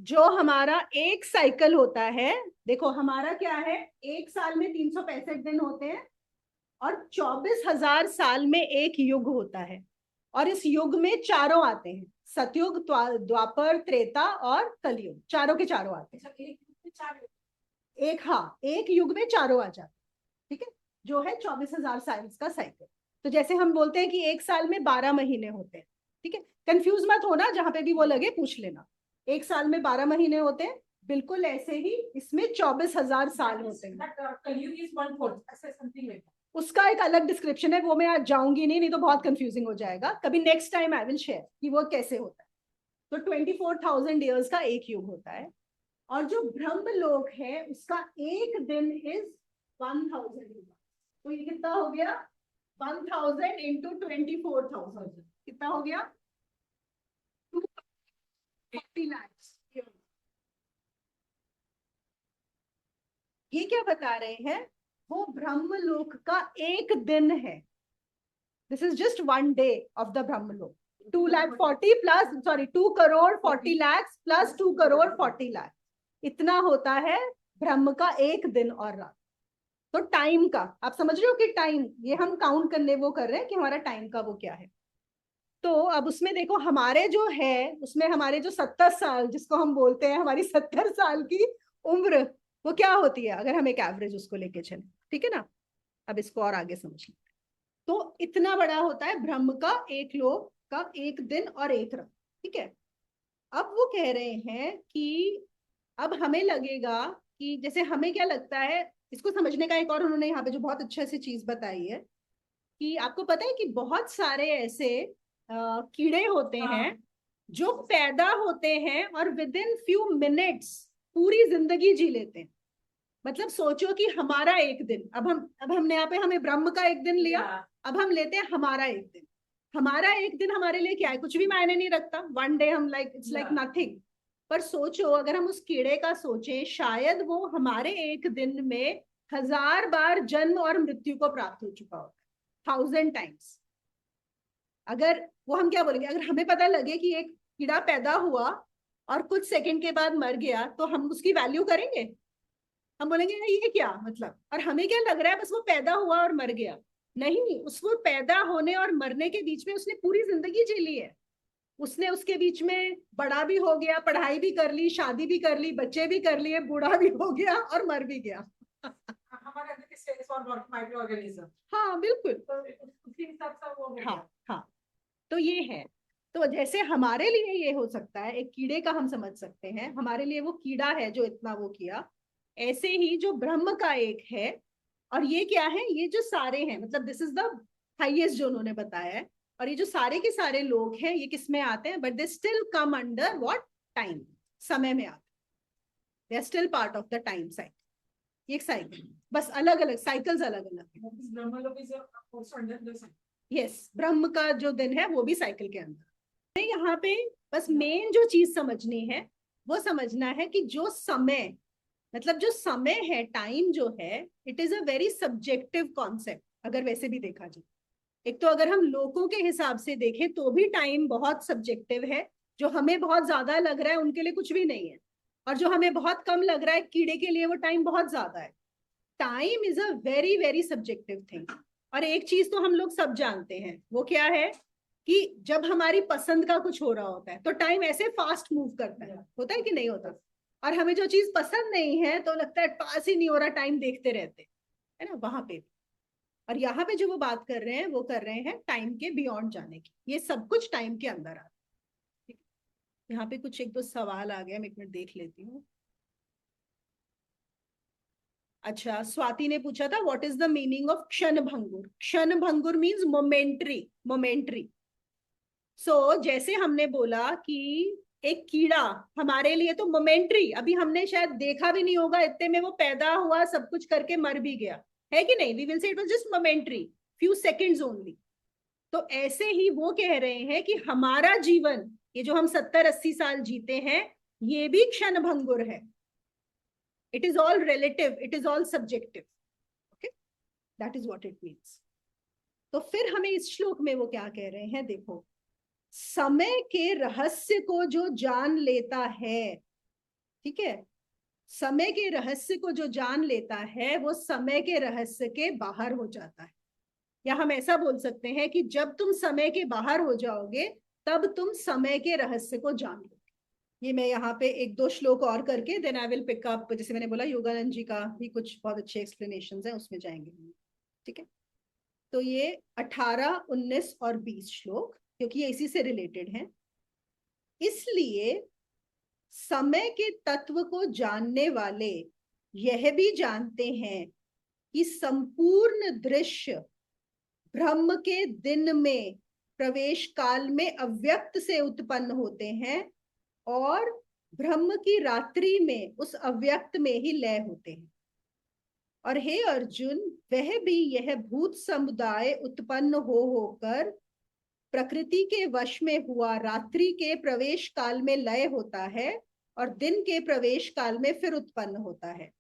जो हमारा एक साइकिल होता है, देखो हमारा क्या है, एक साल में 365 दिन होते हैं और 24,000 साल में एक युग होता है। और इस युग में चारों आते हैं, सतयुग, द्वापर, त्रेता और कलयुग, चारों के चारों आते हैं। एक, हाँ, एक युग में चारों आ जाते, ठीक है, जो है 24,000 साल का साइकिल। तो जैसे हम बोलते हैं कि एक साल में 12 महीने होते हैं, ठीक है, कंफ्यूज मत होना, जहां पे भी वो लगे पूछ लेना। एक साल में 12 महीने होते हैं, बिल्कुल ऐसे ही इसमें 24,000 साल होते हैं। उसका एक अलग डिस्क्रिप्शन है, वो मैं आज जाऊंगी नहीं तो बहुत कंफ्यूजिंग हो जाएगा, कभी next time I will share कि वो कैसे होता है। तो 24,000 ईयर्स का एक युग होता है। और जो ब्रह्मलोक है उसका एक दिन इज 1000 युग। तो ये कितना हो गया, 1000 इंटू 24,000 कितना हो गया, 240 lakhs। ये क्या बता रहे हैं, वो ब्रह्मलोक का एक दिन है। This is just 1 day of the Brahmalok. 2,40,000 plus, sorry 2,40,00,000 plus 2,40,00,000, इतना होता है ब्रह्म का एक दिन और रात। तो टाइम का आप समझ रहे हो कि टाइम, ये हम काउंट करने वो कर रहे हैं कि हमारा टाइम का वो क्या है। तो अब उसमें देखो हमारे जो है, उसमें हमारे जो 70 साल जिसको हम बोलते हैं, हमारी 70 साल की उम्र, वो क्या होती है अगर हम एक एवरेज उसको लेके चले, ठीक है ना। अब इसको और आगे समझ लेते हैं। तो इतना बड़ा होता है ब्रह्म का एक लोक का एक दिन और एक रात, ठीक है। अब वो कह रहे हैं कि अब हमें लगेगा कि, जैसे हमें क्या लगता है, इसको समझने का एक और उन्होंने यहाँ पे जो बहुत अच्छे से चीज बताई है कि आपको पता है कि बहुत सारे ऐसे कीड़े होते हैं जो पैदा होते हैं और विद इन फ्यू मिनट्स पूरी जिंदगी जी लेते हैं। मतलब सोचो कि हमारा एक दिन, अब हमने यहाँ पे हमें ब्रह्म का एक दिन लिया, अब हम लेते हैं हमारा एक दिन। हमारा एक दिन हमारे लिए क्या है, कुछ भी मायने नहीं रखता, 1 डे हम लाइक इट्स लाइक नथिंग। पर सोचो अगर हम उस कीड़े का सोचें, शायद वो हमारे एक दिन में 1000 बार जन्म और मृत्यु को प्राप्त हो चुका होता है, 1000 टाइम्स। अगर वो, हम क्या बोलेंगे, अगर हमें पता लगे कि एक कीड़ा पैदा हुआ और कुछ सेकंड के बाद मर गया, तो हम उसकी वैल्यू करेंगे, हम बोलेंगे ये क्या मतलब। और हमें क्या लग रहा है, बस वो पैदा हुआ और मर गया। नहीं, उसको पैदा होने और मरने के बीच में उसने पूरी जिंदगी जी ली है। उसने उसके बीच में बड़ा भी हो गया, पढ़ाई भी कर ली, शादी भी कर ली, बच्चे भी कर लिए, बूढ़ा भी हो गया और मर भी गया। हमारे अंदर के सेल्स और माइक्रो ऑर्गेनिज्म, हाँ बिल्कुल, तो उसी हिसाब से वो हो गया। हाँ हाँ, तो ये है। तो जैसे हमारे लिए ये हो सकता है, एक कीड़े का हम समझ सकते हैं, हमारे लिए वो कीड़ा है जो इतना वो किया, ऐसे ही जो ब्रह्म का एक है। और ये क्या है, ये जो सारे हैं, मतलब दिस इज द हाईएस्ट जो उन्होंने बताया है। और ये जो सारे के सारे लोग हैं ये किस में आते हैं, but they still come under what, time, समय में आते हैं, they are still part of the time cycle. एक साइकिल, बस अलग अलग साइकिल्स अलग अलग है। यस, ब्रह्म का जो दिन है वो भी साइकिल के अंदर। यहाँ पे बस मेन जो चीज समझनी है वो समझना है कि जो समय, मतलब जो समय है, टाइम जो है, it is a very subjective concept. अगर वैसे भी देखा जाए, एक तो अगर हम लोगों के हिसाब से देखें तो भी टाइम बहुत सब्जेक्टिव है। जो हमें बहुत ज्यादा लग रहा है उनके लिए कुछ भी नहीं है, और जो हमें बहुत कम लग रहा है कीड़े के लिए वो टाइम बहुत ज्यादा है। Time is a very very subjective thing. और एक चीज तो हम लोग सब जानते हैं, वो क्या है कि जब हमारी पसंद का कुछ हो रहा होता है तो टाइम ऐसे फास्ट मूव करता है, होता है कि नहीं होता। और हमें जो चीज पसंद नहीं है तो लगता है पास ही नहीं हो रहा, टाइम देखते रहते है ना, वहां पे। और यहाँ पे जो वो बात कर रहे हैं वो कर रहे हैं टाइम के बियॉन्ड जाने की। ये सब कुछ टाइम के अंदर आता है। यहाँ पे कुछ एक दो सवाल आ गया, मैं एक मिनट देख लेती हूँ। अच्छा, स्वाति ने पूछा था what is the meaning of क्षण भंगुर। क्षण भंगुर मीन्स मोमेंट्री, मोमेंट्री। सो जैसे हमने बोला कि एक कीड़ा हमारे लिए तो मोमेंट्री, अभी हमने शायद देखा भी नहीं होगा, इतने में वो पैदा हुआ, सब कुछ करके मर भी गया, है कि नहीं। We will say it was just momentary, few seconds only. तो ऐसे ही वो कह रहे हैं कि हमारा जीवन, ये जो हम 70-80 साल जीते हैं, ये भी क्षण भंगुर है। It is all relative, it is all subjective. Okay, that is what it means. तो फिर हमें इस श्लोक में वो क्या कह रहे हैं, देखो, समय के रहस्य को जो जान लेता है, ठीक है, समय के रहस्य को जो जान लेता है वो समय के रहस्य के बाहर हो जाता है। या हम ऐसा बोल सकते हैं कि जब तुम समय के बाहर हो जाओगे तब तुम समय के रहस्य को जान लोगे। ये मैं यहाँ पे एक दो श्लोक और करके then I will pick up, जैसे मैंने बोला योगानंद जी का भी कुछ बहुत अच्छे एक्सप्लेनेशन है, उसमें जाएंगे। ठीक है, तो ये 18, 19 और 20 श्लोक, क्योंकि ये इसी से रिलेटेड हैं। इसलिए समय के तत्व को जानने वाले यह भी जानते हैं कि संपूर्ण दृश्य ब्रह्म के दिन में प्रवेश काल में अव्यक्त से उत्पन्न होते हैं और ब्रह्म की रात्रि में उस अव्यक्त में ही लय होते हैं। और हे अर्जुन, वह भी यह भूत समुदाय उत्पन्न हो होकर प्रकृति के वश में हुआ रात्रि के प्रवेश काल में लय होता है और दिन के प्रवेश काल में फिर उत्पन्न होता है।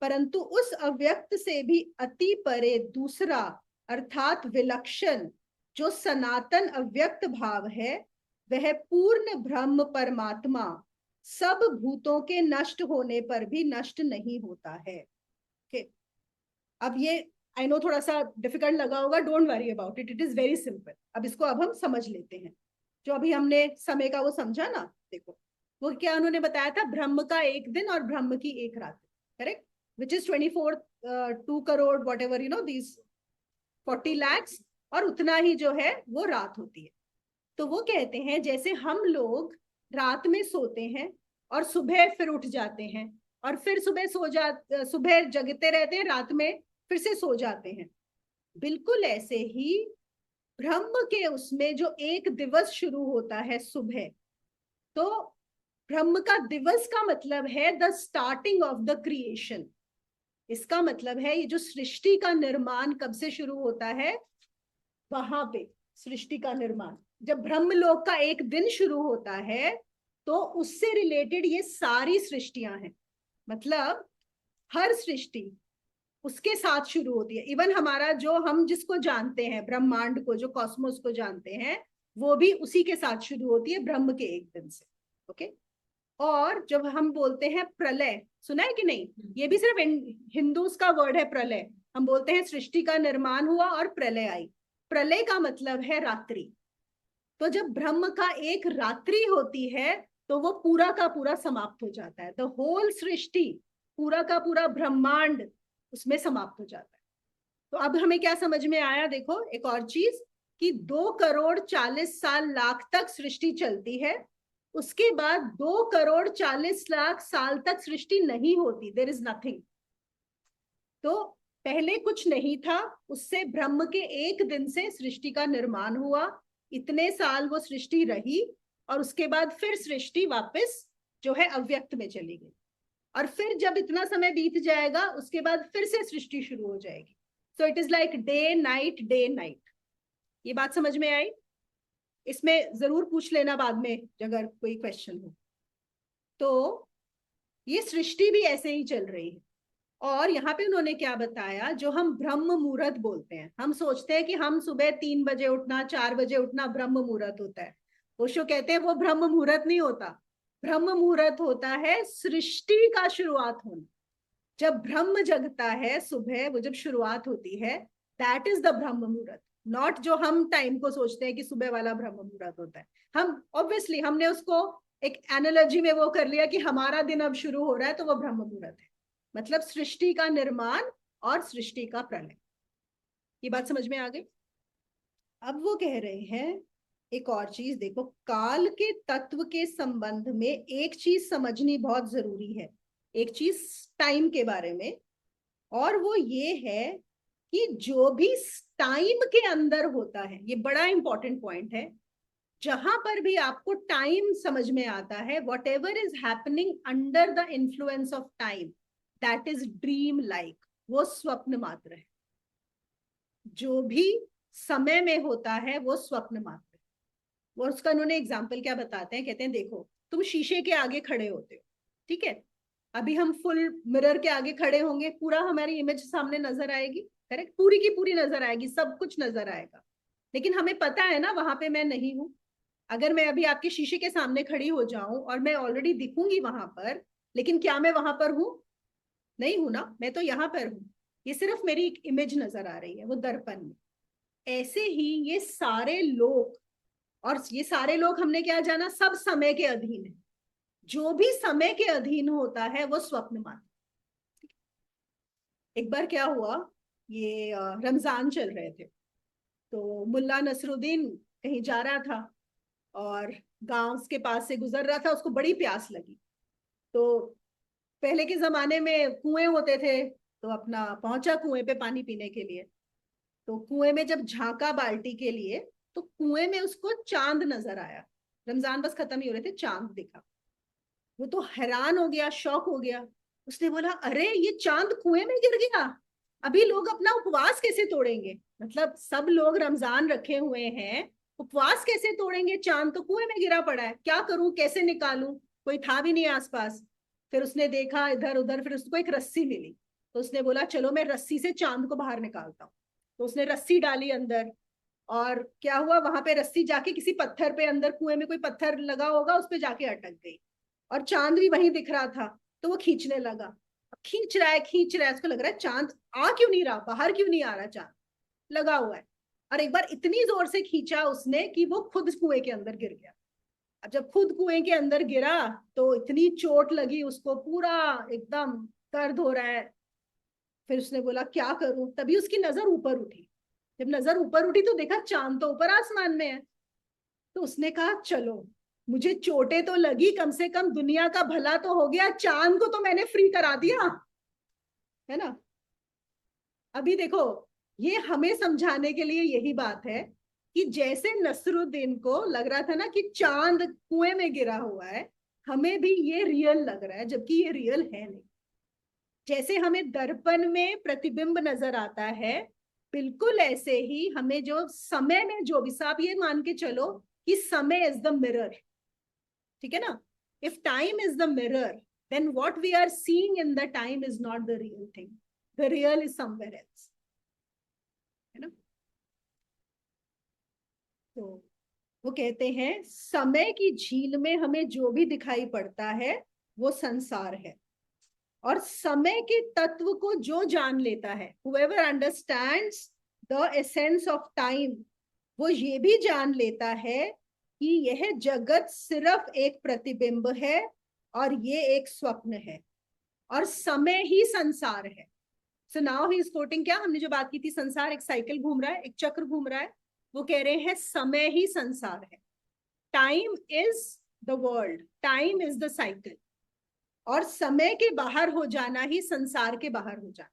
परंतु उस अव्यक्त से भी अति परे दूसरा अर्थात विलक्षण जो सनातन अव्यक्त भाव है, वह पूर्ण ब्रह्म परमात्मा सब भूतों के नष्ट होने पर भी नष्ट नहीं होता है। okay. अब ये आई नो थोड़ा सा डिफिकल्ट लगा होगा, don't worry about it, it is very simple. अब इसको अब हम समझ लेते हैं। जो अभी हमने समय का वो समझा ना, देखो वो क्या उन्होंने बताया था, ब्रह्म का एक दिन और ब्रह्म की एक रात, correct, which is 24 2 crore what ever you know these 40 lakhs, और उतना ही जो है वो रात होती है। तो वो कहते हैं जैसे हम लोग रात में सोते हैं और सुबह फिर उठ जाते हैं और फिर सुबह जगते रहते हैं, रात में फिर से सो जाते हैं, बिल्कुल ऐसे ही ब्रह्म के उसमें जो एक दिवस शुरू होता है सुबह, तो ब्रह्म का दिवस का मतलब है the starting of the creation. इसका मतलब है ये जो सृष्टि का निर्माण कब से शुरू होता है, वहां पे सृष्टि का निर्माण जब ब्रह्मलोक का एक दिन शुरू होता है तो उससे रिलेटेड ये सारी सृष्टियां हैं। मतलब हर सृष्टि उसके साथ शुरू होती है। इवन हमारा जो हम जिसको जानते हैं ब्रह्मांड को, जो कॉस्मोस को जानते हैं, वो भी उसी के साथ शुरू होती है, ब्रह्म के एक दिन से। ओके, और जब हम बोलते हैं प्रलय, सुना है कि नहीं, ये भी सिर्फ हिंदूज का वर्ड है प्रलय। हम बोलते हैं सृष्टि का निर्माण हुआ और प्रलय आई। प्रलय का मतलब है रात्रि। तो जब ब्रह्म का एक रात्रि होती है तो वो पूरा का पूरा समाप्त हो जाता है, द होल सृष्टि, पूरा का पूरा ब्रह्मांड उसमें समाप्त हो जाता है। तो अब हमें क्या समझ में आया, देखो एक और चीज कि 2,40,00,000 तक सृष्टि चलती है, उसके बाद 2,40,00,000 साल तक सृष्टि नहीं होती, देयर इज नथिंग। तो पहले कुछ नहीं था, उससे ब्रह्म के एक दिन से सृष्टि का निर्माण हुआ, इतने साल वो सृष्टि रही, और उसके बाद फिर सृष्टि वापस जो है अव्यक्त में चली गई, और फिर जब इतना समय बीत जाएगा उसके बाद फिर से सृष्टि शुरू हो जाएगी। So it is like day night day night. ये बात समझ में आई? इसमें जरूर पूछ लेना बाद में अगर कोई क्वेश्चन हो। तो ये सृष्टि भी ऐसे ही चल रही है। और यहाँ पे उन्होंने क्या बताया, जो हम ब्रह्म मुहूर्त बोलते हैं, हम सोचते हैं कि हम सुबह 3 बजे उठना, 4 बजे उठना ब्रह्म मुहूर्त होता है। ओशो कहते हैं वो ब्रह्म मुहूर्त नहीं होता। ब्रह्म मुहूर्त होता है सृष्टि का शुरुआत होना। जब ब्रह्म जगता है सुबह, वो जब शुरुआत होती है, दैट इज द ब्रह्म मुहूर्त। नॉट जो हम टाइम को सोचते हैं कि सुबह वाला ब्रह्म मुहूर्त होता है। हम ऑब्वियसली हमने उसको एक एनालॉजी में वो कर लिया कि हमारा दिन अब शुरू हो रहा है तो वो ब्रह्म मुहूर्त है। मतलब सृष्टि का निर्माण और सृष्टि का प्रलय। ये बात समझ में आ गई? अब वो कह रहे हैं एक और चीज देखो, काल के तत्व के संबंध में एक चीज समझनी बहुत जरूरी है, एक चीज टाइम के बारे में, और वो ये है कि जो भी टाइम के अंदर होता है, ये बड़ा इंपॉर्टेंट पॉइंट है, जहां पर भी आपको टाइम समझ में आता है, what ever is happening under the influence of time, that is dream like, वो स्वप्न मात्र है। जो भी समय में होता है वो स्वप्न मात्र है। वो उसका उन्होंने एग्जाम्पल क्या बताते हैं, कहते हैं देखो तुम शीशे के आगे खड़े होते हो, ठीक है, अभी हम फुल मिरर के आगे खड़े होंगे, पूरा हमारी इमेज सामने नजर आएगी, करेक्ट, पूरी की पूरी नजर आएगी, सब कुछ नजर आएगा, लेकिन हमें पता है ना वहां पे मैं नहीं हूं। अगर मैं अभी आपके शीशे के सामने खड़ी हो जाऊं और मैं ऑलरेडी दिखूंगी वहां पर, लेकिन क्या मैं वहां पर हूं? नहीं हूं ना, मैं तो यहाँ पर हूं। ये सिर्फ मेरी एक इमेज नजर आ रही है वो दर्पण में। ऐसे ही ये सारे लोग, और ये सारे लोग हमने क्या जाना, सब समय के अधीन है। जो भी समय के अधीन होता है वो स्वप्न मात्र। एक बार क्या हुआ, ये रमजान चल रहे थे, तो मुल्ला नसरुद्दीन कहीं जा रहा था और गांव के पास से गुजर रहा था, उसको बड़ी प्यास लगी। तो पहले के जमाने में कुएं होते थे, तो अपना पहुंचा कुएं पे पानी पीने के लिए। तो कुएं में जब झांका बाल्टी के लिए, तो कुएं में उसको चांद नजर आया। रमजान बस खत्म ही हो रहे थे, चांद दिखा। वो तो हैरान हो गया, शॉक हो गया। उसने बोला अरे ये चांद कुएं में गिर गया, अभी लोग अपना उपवास कैसे तोड़ेंगे? मतलब सब लोग रमजान रखे हुए हैं, उपवास कैसे तोड़ेंगे? चांद तो कुएं में गिरा पड़ा है, क्या करूं, कैसे निकालूं? कोई था भी नहीं आसपास। फिर उसने देखा इधर उधर, फिर उसको एक रस्सी मिली, तो उसने बोला चलो मैं रस्सी से चांद को बाहर निकालता हूँ। तो उसने रस्सी डाली अंदर, और क्या हुआ, वहां पे रस्सी जाके किसी पत्थर पे, अंदर कुएं में कोई पत्थर लगा होगा, उस पे जाके अटक गई, और चांद भी वहीं दिख रहा था। तो वो खींचने लगा, अब खींच रहा है खींच रहा है, उसको लग रहा है चांद आ क्यों नहीं रहा, बाहर क्यों नहीं आ रहा, चांद लगा हुआ है। और एक बार इतनी जोर से खींचा उसने कि वो खुद कुएं के अंदर गिर गया। अब जब खुद कुएं के अंदर गिरा तो इतनी चोट लगी उसको, पूरा एकदम दर्द हो रहा है। फिर उसने बोला क्या करूं, तभी उसकी नजर ऊपर उठी। जब नजर ऊपर उठी तो देखा चांद तो ऊपर आसमान में है। तो उसने कहा चलो, मुझे चोटें तो लगी, कम से कम दुनिया का भला तो हो गया, चांद को तो मैंने फ्री करा दिया, है ना। अभी देखो, ये हमें समझाने के लिए यही बात है कि जैसे नसरुद्दीन को लग रहा था ना कि चांद कुएं में गिरा हुआ है, हमें भी ये रियल लग रहा है, जबकि ये रियल है नहीं। जैसे हमें दर्पण में प्रतिबिंब नजर आता है, बिल्कुल ऐसे ही हमें जो समय में जो भी, आप ये मान के चलो कि समय इज द मिरर, ठीक है ना। If time is the mirror, then what we are seeing in the time is not the real thing, the real is somewhere else, है ना। तो वो कहते हैं समय की झील में हमें जो भी दिखाई पड़ता है वो संसार है, और समय के तत्व को जो जान लेता है, whoever understands the essence of time, वो ये भी जान लेता है कि यह जगत सिर्फ एक प्रतिबिंब है और ये एक स्वप्न है, और समय ही संसार है। So now he is coating, क्या हमने जो बात की थी, संसार एक साइकिल घूम रहा है, एक चक्र घूम रहा है, वो कह रहे हैं समय ही संसार है। Time is the world, time is the cycle, और समय के बाहर हो जाना ही संसार के बाहर हो जाना।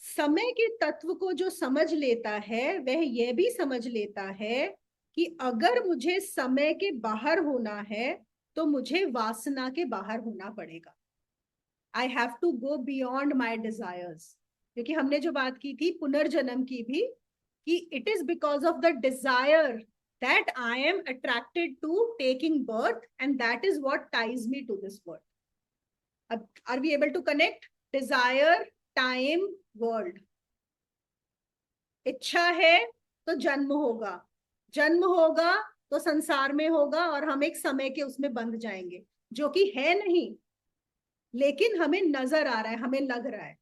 समय के तत्व को जो समझ लेता है वह यह भी समझ लेता है कि अगर मुझे समय के बाहर होना है तो मुझे वासना के बाहर होना पड़ेगा. I have to go beyond my desires. क्योंकि हमने जो बात की थी पुनर्जन्म की भी, कि it is because of the desire that I am attracted to taking birth and that is what ties me to this world. अब are we able to connect? Desire, time, world. इच्छा है तो जन्म होगा, जन्म होगा तो संसार में होगा और हम एक समय के उसमें बंध जाएंगे, जो कि है नहीं, लेकिन हमें नजर आ रहा है, हमें लग रहा है.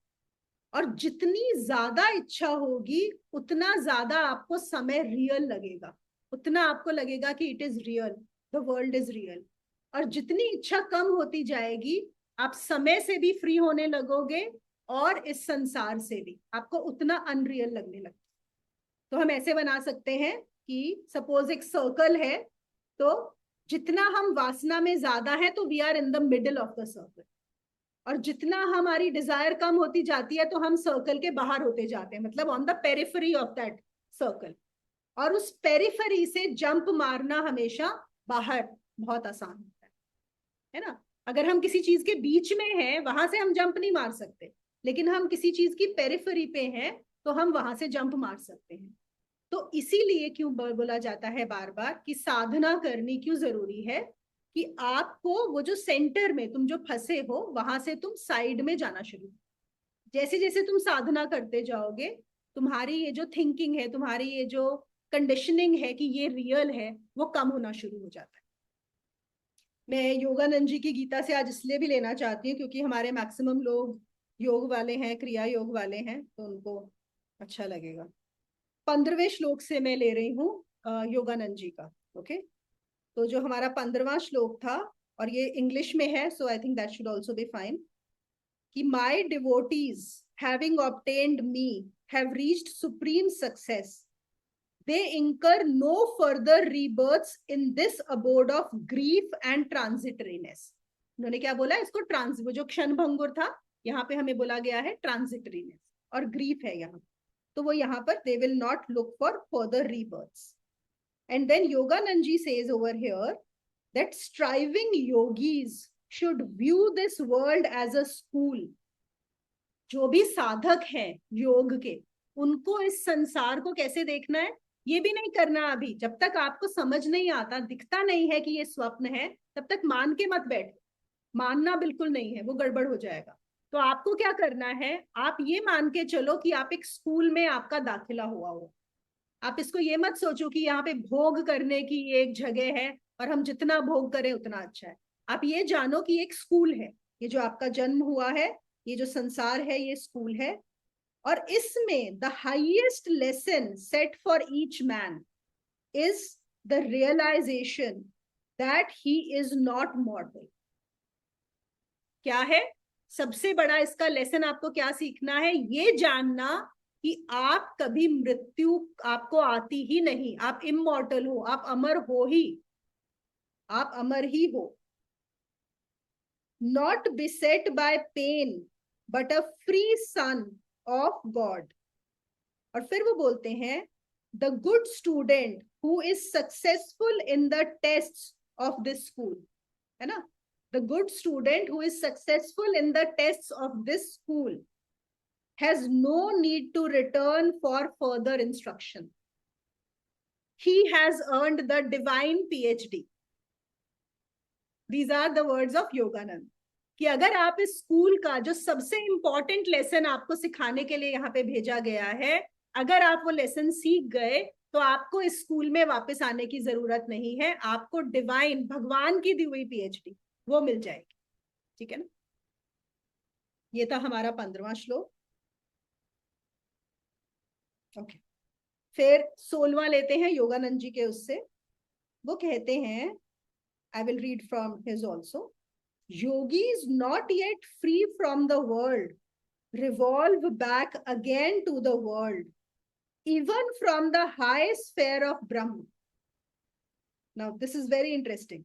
और जितनी ज्यादा इच्छा होगी उतना ज्यादा आपको समय रियल लगेगा, उतना आपको लगेगा कि it is real, the world is real. और जितनी इच्छा कम होती जाएगी आप समय से भी फ्री होने लगोगे और इस संसार से भी आपको उतना अनरियल लगने लगता. तो हम ऐसे बना सकते हैं कि सपोज एक सर्कल है, तो जितना हम वासना में ज्यादा है तो we are in the middle of the circle, और जितना हमारी डिजायर कम होती जाती है तो हम सर्कल के बाहर होते जाते हैं, मतलब on the periphery of that circle. और उस पेरिफेरी से जंप मारना हमेशा बाहर बहुत आसान होता है ना. अगर हम किसी चीज के बीच में हैं वहां से हम जंप नहीं मार सकते, लेकिन हम किसी चीज की पेरिफेरी पे हैं तो हम वहां से जंप मार सकते हैं. तो इसीलिए क्यों बोला जाता है बार बार कि साधना करनी क्यों जरूरी है, कि आपको वो जो सेंटर में तुम जो फंसे हो वहां से तुम साइड में जाना शुरू. जैसे जैसे तुम साधना करते जाओगे तुम्हारी ये जो थिंकिंग है, तुम्हारी ये जो कंडीशनिंग है कि ये रियल है, वो कम होना शुरू हो जाता है. मैं योगानंद जी की गीता से आज इसलिए भी लेना चाहती हूँ क्योंकि हमारे मैक्सिमम लोग योग वाले हैं, क्रिया योग वाले हैं, तो उनको अच्छा लगेगा. 15वें श्लोक से मैं ले रही हूँ योगानंद जी का. ओके, तो जो हमारा 15वां श्लोक था, और ये इंग्लिश में है, so I think that should also be fine, कि my devotees having obtained me have reached supreme success, they incur no further rebirths in this abode of grief and transitoriness. उन्होंने क्या बोला इसको? ट्रांस, वो जो क्षण भंगुर था यहाँ पे हमें बोला गया है ट्रांजिटरीनेस, और ग्रीफ है यहाँ, तो वो यहाँ पर they will not look for further rebirths. And then Yoganand ji says over here that striving yogis should view this world as a school. जो भी साधक हैं योग के, उनको इस संसार को कैसे देखना है? ये भी नहीं करना अभी, जब तक आपको समझ नहीं आता, दिखता नहीं है कि ये स्वप्न है, तब तक मान के मत बैठो. मानना बिल्कुल नहीं है, वो गड़बड़ हो जाएगा. तो आपको क्या करना है, आप ये मान के चलो कि आप एक स्कूल में आपका दाखिला हुआ हो. आप इसको ये मत सोचो कि यहाँ पे भोग करने की एक जगह है और हम जितना भोग करें उतना अच्छा है. आप ये जानो कि एक स्कूल है, ये जो आपका जन्म हुआ है, ये जो संसार है, ये स्कूल है. और इसमें the highest lesson set for each man is the realisation that he is not mortal. क्या है सबसे बड़ा इसका लेसन? आपको क्या सीखना है? ये जानना कि आप कभी मृत्यु आपको आती ही नहीं, आप इमॉर्टल हो, आप अमर हो ही, आप अमर ही हो. Not beset by pain but a free son of God. और फिर वो बोलते हैं the good student who is successful in the test of this school, है ना. The good student who is successful in the test of this school has no need to return for further instruction. He has earned the divine PhD. These are the words of Yoganand. कि अगर आप इस स्कूल का जो सबसे इंपॉर्टेंट लेसन आपको सिखाने के लिए यहाँ पे भेजा गया है, अगर आप वो लेसन सीख गए तो आपको इस स्कूल में वापस आने की जरूरत नहीं है. आपको डिवाइन, भगवान की दी हुई PhD वो मिल जाएगी. ठीक है ना. ये था हमारा 15वां श्लोक. ओके, फिर 16वां लेते हैं योगानंद जी के उससे. वो कहते हैं, I will read from his also, yogis not yet free from the world revolve back again to the world, even from the high sphere of Brahma. Now this is very interesting.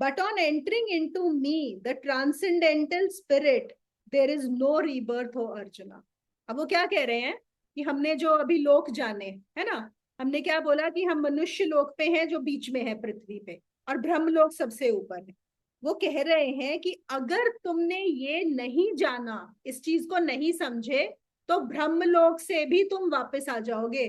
But on entering into me, the transcendental spirit, there is no rebirth, O Arjuna. अब वो क्या कह रहे हैं कि हमने जो अभी लोक जाने, है ना, हमने क्या बोला कि हम मनुष्य लोक पे हैं जो बीच में है पृथ्वी पे, और ब्रह्मलोक सबसे ऊपर है। वो कह रहे हैं कि अगर तुमने ये नहीं जाना, इस चीज को नहीं समझे, तो ब्रह्मलोक से भी तुम वापस आ जाओगे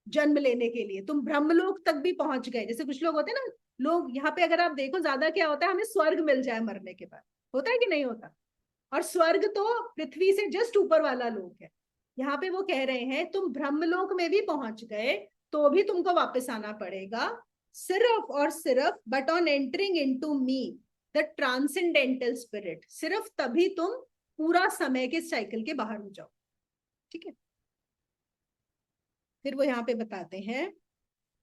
जन्म लेने के लिए। तुम ब्रह्मलोक तक भी पहुंच गए। जैसे कुछ लोग होते हैं ना, लोग यहाँ पे अगर आप देखो ज्यादा क्या होता है, हमें स्वर्ग मिल जाए मरने के बाद, होता है कि नहीं होता? और स्वर्ग तो पृथ्वी से जस्ट ऊपर वाला लोक है। यहाँ पे वो कह रहे हैं तुम ब्रह्मलोक में भी पहुंच गए तो भी तुमको वापस आना पड़ेगा, सिर्फ और सिर्फ but on entering into me the transcendental spirit, सिर्फ तभी तुम पूरा समय के साइकिल के बाहर हो जाओ। ठीक है, फिर वो यहाँ पे बताते हैं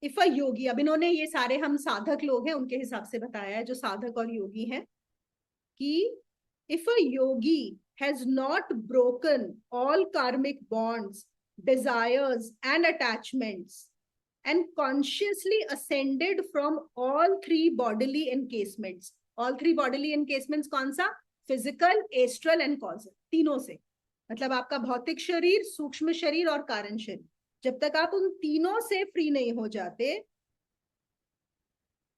इफ अ योगी, अब इन्होंने ये सारे हम साधक लोग हैं उनके हिसाब से बताया है, जो साधक और योगी हैं, कि if a yogi has not broken all karmic bonds, desires and attachments and consciously ascended from all three bodily encasements, all three bodily encasements कौन सा? फिजिकल, एस्ट्रल एंड कॉजल, तीनों से, मतलब आपका भौतिक शरीर, सूक्ष्म शरीर और कारण शरीर, जब तक आप उन तीनों से फ्री नहीं हो जाते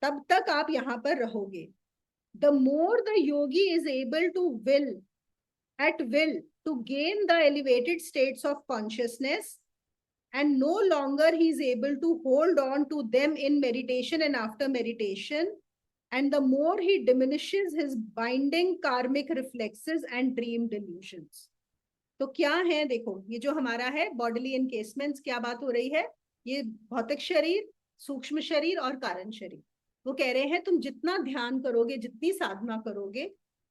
तब तक आप यहां पर रहोगे। The more the yogi is able to at will to gain the elevated states of consciousness, and no longer he is able to hold on to them in meditation and after meditation, and the more he diminishes his binding karmic reflexes and dream delusions. तो क्या है, देखो ये जो हमारा है बॉडीली एनकेसमेंट्स, क्या बात हो रही है, ये भौतिक शरीर, सूक्ष्म शरीर और कारण शरीर। वो कह रहे हैं तुम जितना ध्यान करोगे, जितनी साधना करोगे,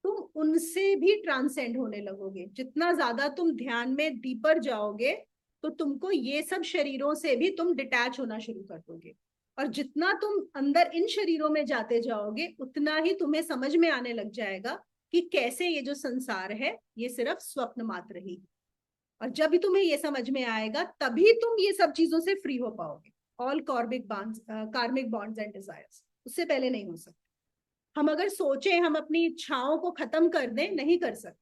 तुम उनसे भी ट्रांसेंड होने लगोगे। जितना ज्यादा तुम ध्यान में डीपर जाओगे तो तुमको ये सब शरीरों से भी तुम डिटैच होना शुरू कर दोगे, और जितना तुम अंदर इन शरीरों में जाते जाओगे उतना ही तुम्हें समझ में आने लग जाएगा कि कैसे ये जो संसार है ये सिर्फ स्वप्न मात्र ही। और जब भी तुम्हें ये समझ में आएगा तभी तुम ये सब चीजों से फ्री हो पाओगे, ऑल कार्मिक बॉन्ड्स एंड डिजायर्स। उससे पहले नहीं हो सकते। हम अगर सोचें हम अपनी इच्छाओं को खत्म कर दें, नहीं कर सकते।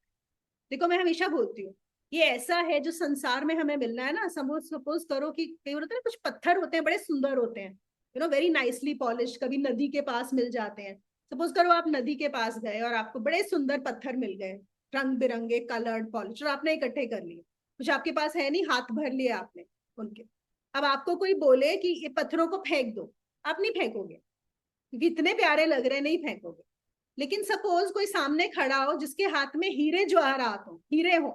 देखो मैं हमेशा बोलती हूँ, ये ऐसा है जो संसार में हमें मिलना है ना, सपोज करो कि कई होते हैं कुछ पत्थर होते हैं बड़े सुंदर होते हैं, you know very nicely polish, कभी नदी के पास मिल जाते हैं। सपोज करो आप नदी के पास गए और आपको बड़े सुंदर पत्थर मिल गए, रंग बिरंगे कलर्ड पॉलिश, और आपने इकट्ठे कर लिए। कुछ आपके पास है नहीं, हाथ भर लिए आपने उनके। अब आपको कोई बोले कि ये पत्थरों को फेंक दो, आप नहीं फेंकोगे क्योंकि इतने प्यारे लग रहे हैं, नहीं फेंकोगे। लेकिन सपोज कोई सामने खड़ा हो जिसके हाथ में हीरे जवाहरात हो, हीरे हो,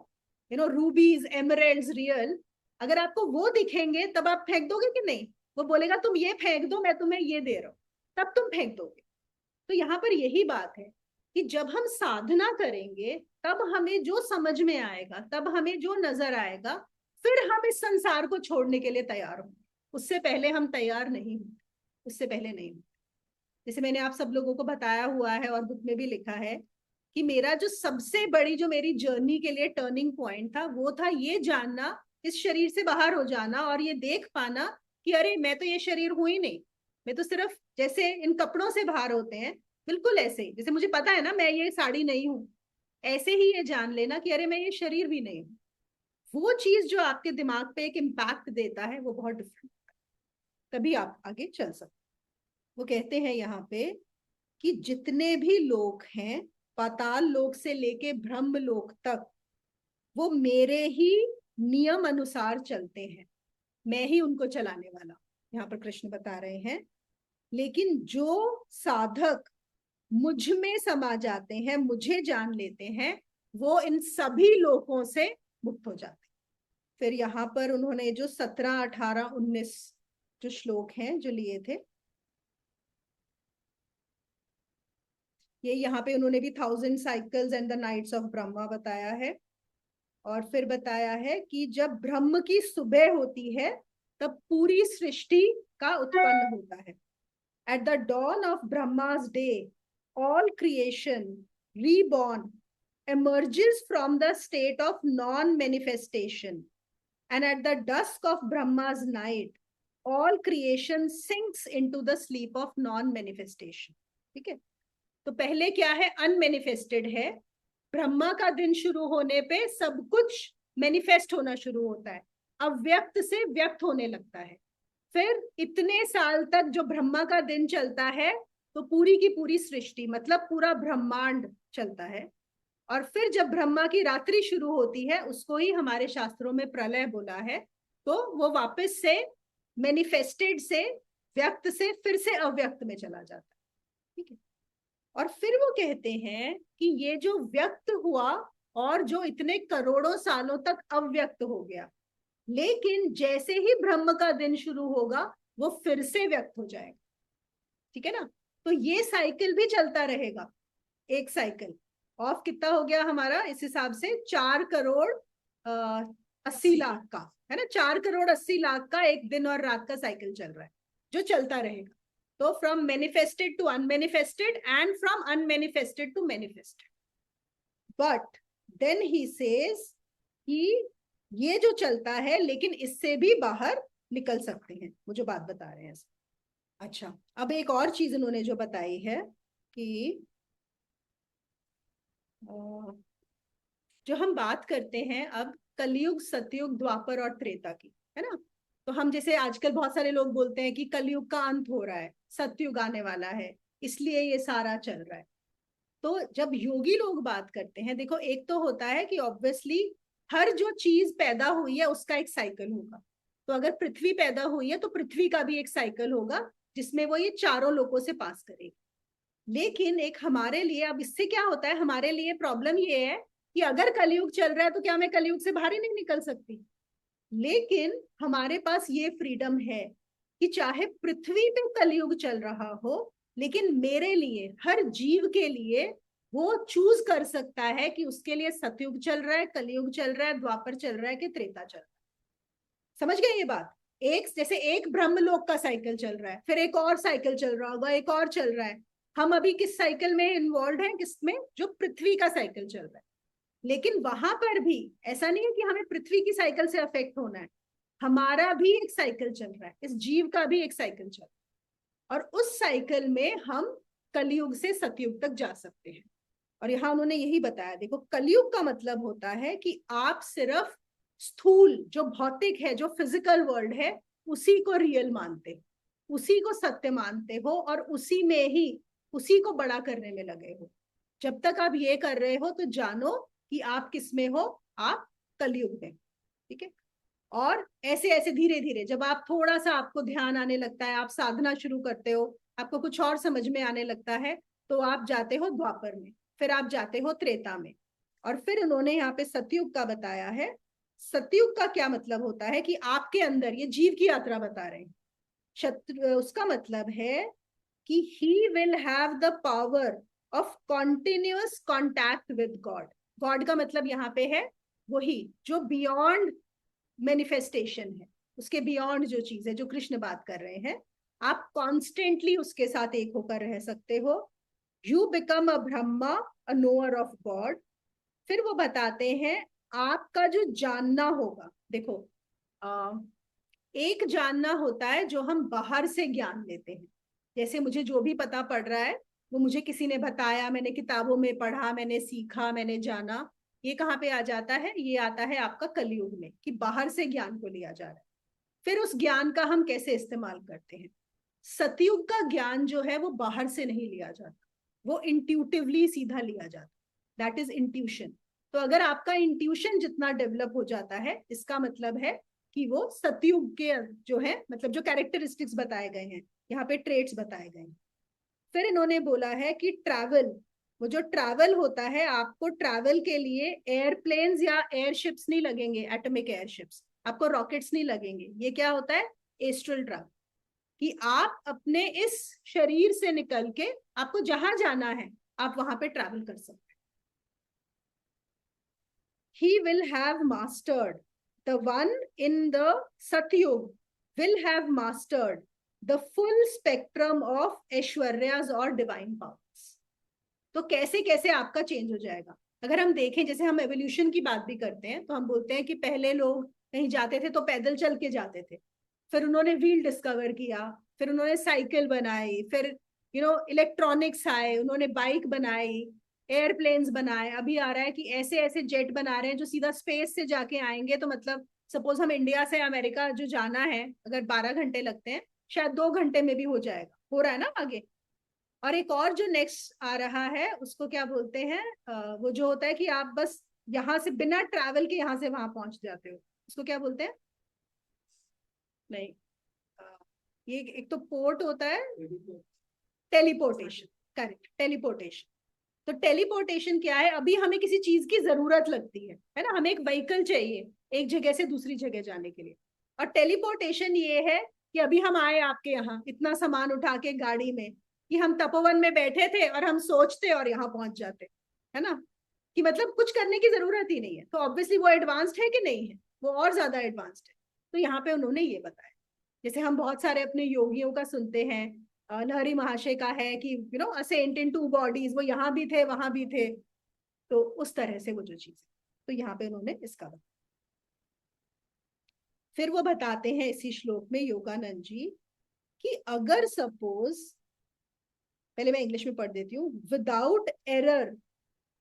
यू नो रूबीज, एमरेल्ड्स, रियल, अगर आपको वो दिखेंगे तब आप फेंक दोगे कि नहीं? वो बोलेगा तुम ये फेंक दो, मैं तुम्हें ये दे रहा हूं, तब तुम फेंक दोगे। तो यहाँ पर यही बात है कि जब हम साधना करेंगे तब हमें जो समझ में आएगा, तब हमें जो नजर आएगा, फिर हम इस संसार को छोड़ने के लिए तैयार होंगे। उससे पहले हम तैयार नहीं होते, उससे पहले नहीं होते। जैसे मैंने आप सब लोगों को बताया हुआ है और बुक में भी लिखा है कि मेरा जो सबसे बड़ी, जो मेरी जर्नी के लिए टर्निंग पॉइंट था, वो था ये जानना, इस शरीर से बाहर हो जाना और ये देख पाना कि अरे मैं तो ये शरीर हूं ही नहीं, मैं तो सिर्फ जैसे इन कपड़ों से बाहर होते हैं, बिल्कुल ऐसे ही जैसे मुझे पता है ना मैं ये साड़ी नहीं हूं, ऐसे ही ये जान लेना कि अरे मैं ये शरीर भी नहीं हूं। वो चीज जो आपके दिमाग पे एक इम्पैक्ट देता है वो बहुत डिफरेंट, तभी आप आगे चल सकते। वो कहते हैं यहाँ पे कि जितने भी लोग हैं पाताल लोक से लेके ब्रह्म लोक तक, वो मेरे ही नियम अनुसार चलते हैं, मैं ही उनको चलाने वाला, यहाँ पर कृष्ण बता रहे हैं। लेकिन जो साधक मुझ में समा जाते हैं, मुझे जान लेते हैं, वो इन सभी लोकों से मुक्त हो जाते हैं। फिर यहाँ पर उन्होंने जो 17, 18, 19 जो श्लोक हैं जो लिए थे, ये यहाँ पे उन्होंने भी 1000 cycles and the nights of Brahma बताया है। और फिर बताया है कि जब ब्रह्म की सुबह होती है तब पूरी सृष्टि का उत्पन्न होता है। At the dawn of Brahma's day all creation reborn emerges from the state of non-manifestation, and at the dusk of Brahma's night all creation sinks into the sleep of non-manifestation। ठीक है, तो पहले क्या है, अनमेनिफेस्टेड है। ब्रह्मा का दिन शुरू होने पे सब कुछ मैनिफेस्ट होना शुरू होता है, अव्यक्त से व्यक्त होने लगता है। फिर इतने साल तक जो ब्रह्मा का दिन चलता है तो पूरी की पूरी सृष्टि मतलब पूरा ब्रह्मांड चलता है। और फिर जब ब्रह्मा की रात्रि शुरू होती है, उसको ही हमारे शास्त्रों में प्रलय बोला है, तो वो वापस से मैनिफेस्टेड से, व्यक्त से फिर से अव्यक्त में चला जाता है। ठीक है। और फिर वो कहते हैं कि ये जो व्यक्त हुआ और जो इतने करोड़ों सालों तक अव्यक्त हो गया, लेकिन जैसे ही ब्रह्म का दिन शुरू होगा वो फिर से व्यक्त हो जाएगा। ठीक है ना। तो ये साइकिल भी चलता रहेगा। एक साइकिल ऑफ कितना हो गया हमारा इस हिसाब से 4 करोड़ 80 लाख का, है ना। 4 करोड़ 80 लाख का एक दिन और रात का साइकिल चल रहा है जो चलता रहेगा। तो from manifested to unmanifested and from unmanifested to manifested. But then he says कि ये जो चलता है लेकिन इससे भी बाहर निकल सकते हैं, वो जो बात बता रहे हैं। अच्छा, अब एक और चीज उन्होंने जो बताई है कि जो हम बात करते हैं अब कलयुग, सतयुग, द्वापर और त्रेता की, है ना। तो हम जैसे आजकल बहुत सारे लोग बोलते हैं कि कलयुग का अंत हो रहा है, सतयुग आने वाला है, इसलिए ये सारा चल रहा है। तो जब योगी लोग बात करते हैं, देखो एक तो होता है कि ऑब्वियसली हर जो चीज पैदा हुई है उसका एक साइकिल होगा। तो अगर पृथ्वी पैदा हुई है तो पृथ्वी का भी एक साइकिल होगा जिसमें वो ये चारों लोगों से पास करेगी। लेकिन एक हमारे लिए, अब इससे क्या होता है, हमारे लिए प्रॉब्लम ये है कि अगर कलयुग चल रहा है तो क्या मैं कलयुग से बाहर ही नहीं निकल सकती। लेकिन हमारे पास ये फ्रीडम है कि चाहे पृथ्वी पे कलयुग चल रहा हो, लेकिन मेरे लिए, हर जीव के लिए वो चूज कर सकता है कि उसके लिए सतयुग चल रहा है, कलयुग चल रहा है, द्वापर चल रहा है कि त्रेता चल रहा है। समझ गए ये बात। एक जैसे एक ब्रह्मलोक का साइकिल चल रहा है, फिर एक और साइकिल चल रहा होगा, एक और चल रहा है। हम अभी किस साइकिल में इन्वॉल्व हैं, किसमें, जो पृथ्वी का साइकिल चल रहा है। लेकिन वहां पर भी ऐसा नहीं है कि हमें पृथ्वी की साइकिल से अफेक्ट होना है, हमारा भी एक साइकिल चल रहा है, इस जीव का भी एक साइकिल चल रहा है। और उस साइकिल में हम कलयुग से सतयुग तक जा सकते हैं। और यहाँ उन्होंने यही बताया, देखो कलयुग का मतलब होता है कि आप सिर्फ स्थूल जो भौतिक है, जो फिजिकल वर्ल्ड है, उसी को रियल मानते हो, उसी को सत्य मानते हो और उसी में ही उसी को बड़ा करने में लगे हो। जब तक आप ये कर रहे हो तो जानो कि आप किस में हो, आप कलयुग में। ठीक है। और ऐसे ऐसे धीरे धीरे जब आप थोड़ा सा, आपको ध्यान आने लगता है, आप साधना शुरू करते हो, आपको कुछ और समझ में आने लगता है, तो आप जाते हो द्वापर में, फिर आप जाते हो त्रेता में। और फिर उन्होंने यहाँ पे सतयुग का बताया है। सतयुग का क्या मतलब होता है कि आपके अंदर, ये जीव की यात्रा बता रहे हैं, उसका मतलब है कि he will have the power of continuous contact with God. God का मतलब यहाँ पे है वही जो बियॉन्ड मैनिफेस्टेशन है, उसके बियॉन्ड जो चीज है, जो कृष्ण बात कर रहे हैं, आप कॉन्स्टेंटली उसके साथ एक होकर रह सकते हो। You become a Brahma, a knower of God. फिर वो बताते हैं आपका जो जानना होगा, देखो एक जानना होता है जो हम बाहर से ज्ञान लेते हैं। जैसे मुझे जो भी पता पड़ रहा है वो मुझे किसी ने बताया, मैंने किताबों में पढ़ा, मैंने सीखा, मैंने जाना। ये कहाँ पे आ जाता है, ये आता है आपका कलयुग में, कि बाहर से ज्ञान को लिया जा रहा है। फिर उस ज्ञान का हम कैसे इस्तेमाल करते हैं। सतयुग का ज्ञान जो है वो बाहर से नहीं लिया जाता, वो इंट्यूटिवली सीधा लिया जाता, दैट इज इंट्यूशन। तो अगर आपका इंट्यूशन जितना डेवलप हो जाता है, इसका मतलब है कि वो सतयुग के जो है, मतलब जो कैरेक्टरिस्टिक्स बताए गए हैं यहाँ पे, ट्रेट्स बताए गए हैं। फिर इन्होंने बोला है कि ट्रैवल, वो जो ट्रैवल होता है, आपको ट्रैवल के लिए एयरप्लेन्स या एयरशिप्स नहीं लगेंगे, एटॉमिक एयरशिप्स, आपको रॉकेट्स नहीं लगेंगे। ये क्या होता है, एस्ट्रल ट्रैवल, कि आप अपने इस शरीर से निकल के आपको जहां जाना है आप वहां पे ट्रैवल कर सकते हैं। He will have mastered, the one in the Satyug will have mastered the full spectrum of ऐश्वर्यास और डिवाइन पावर्स। तो कैसे कैसे आपका चेंज हो जाएगा। अगर हम देखें, जैसे हम एवोल्यूशन की बात भी करते हैं, तो हम बोलते हैं कि पहले लोग कहीं जाते थे तो पैदल चल के जाते थे, फिर उन्होंने व्हील डिस्कवर किया, फिर उन्होंने साइकिल बनाई, फिर इलेक्ट्रॉनिक्स आए, उन्होंने बाइक बनाई, एयरप्लेन्स बनाए, अभी आ रहा है कि ऐसे ऐसे जेट बना रहे हैं जो सीधा स्पेस से जाके आएंगे। तो मतलब सपोज हम इंडिया से अमेरिका जो जाना है, अगर 12 घंटे लगते हैं, शायद 2 घंटे में भी हो जाएगा, हो रहा है ना आगे। और एक और जो नेक्स्ट आ रहा है उसको क्या बोलते हैं, वो जो होता है कि आप बस यहाँ से बिना ट्रैवल के यहाँ से वहां पहुंच जाते हो, उसको क्या बोलते हैं? नहीं, ये एक तो पोर्ट होता है, टेलीपोर्टेशन। Correct, teleportation. तो टेलीपोर्टेशन क्या है, अभी हमें किसी चीज की जरूरत लगती है ना, हमें एक व्हीकल चाहिए एक जगह से दूसरी जगह जाने के लिए। और टेलीपोर्टेशन ये है कि अभी हम आए आपके यहाँ इतना सामान उठा के गाड़ी में, कि हम तपोवन में बैठे थे और हम सोचते और यहाँ पहुंच जाते, है ना, कि मतलब कुछ करने की जरूरत ही नहीं है। तो ऑब्वियसली वो एडवांस्ड है कि नहीं है? वो और ज्यादा एडवांस्ड है। तो यहाँ पे उन्होंने ये बताया, जैसे हम बहुत सारे अपने योगियों का सुनते हैं, लहरी महाशय का है कि अ सेंट इन 2 बॉडीज, वो यहाँ भी थे वहां भी थे। तो उस तरह से वो जो चीज है, तो यहाँ पे उन्होंने इसका बताया। फिर वो बताते हैं इसी श्लोक में योगानंद जी कि अगर सपोज, पहले मैं इंग्लिश में पढ़ देती हूँ, without error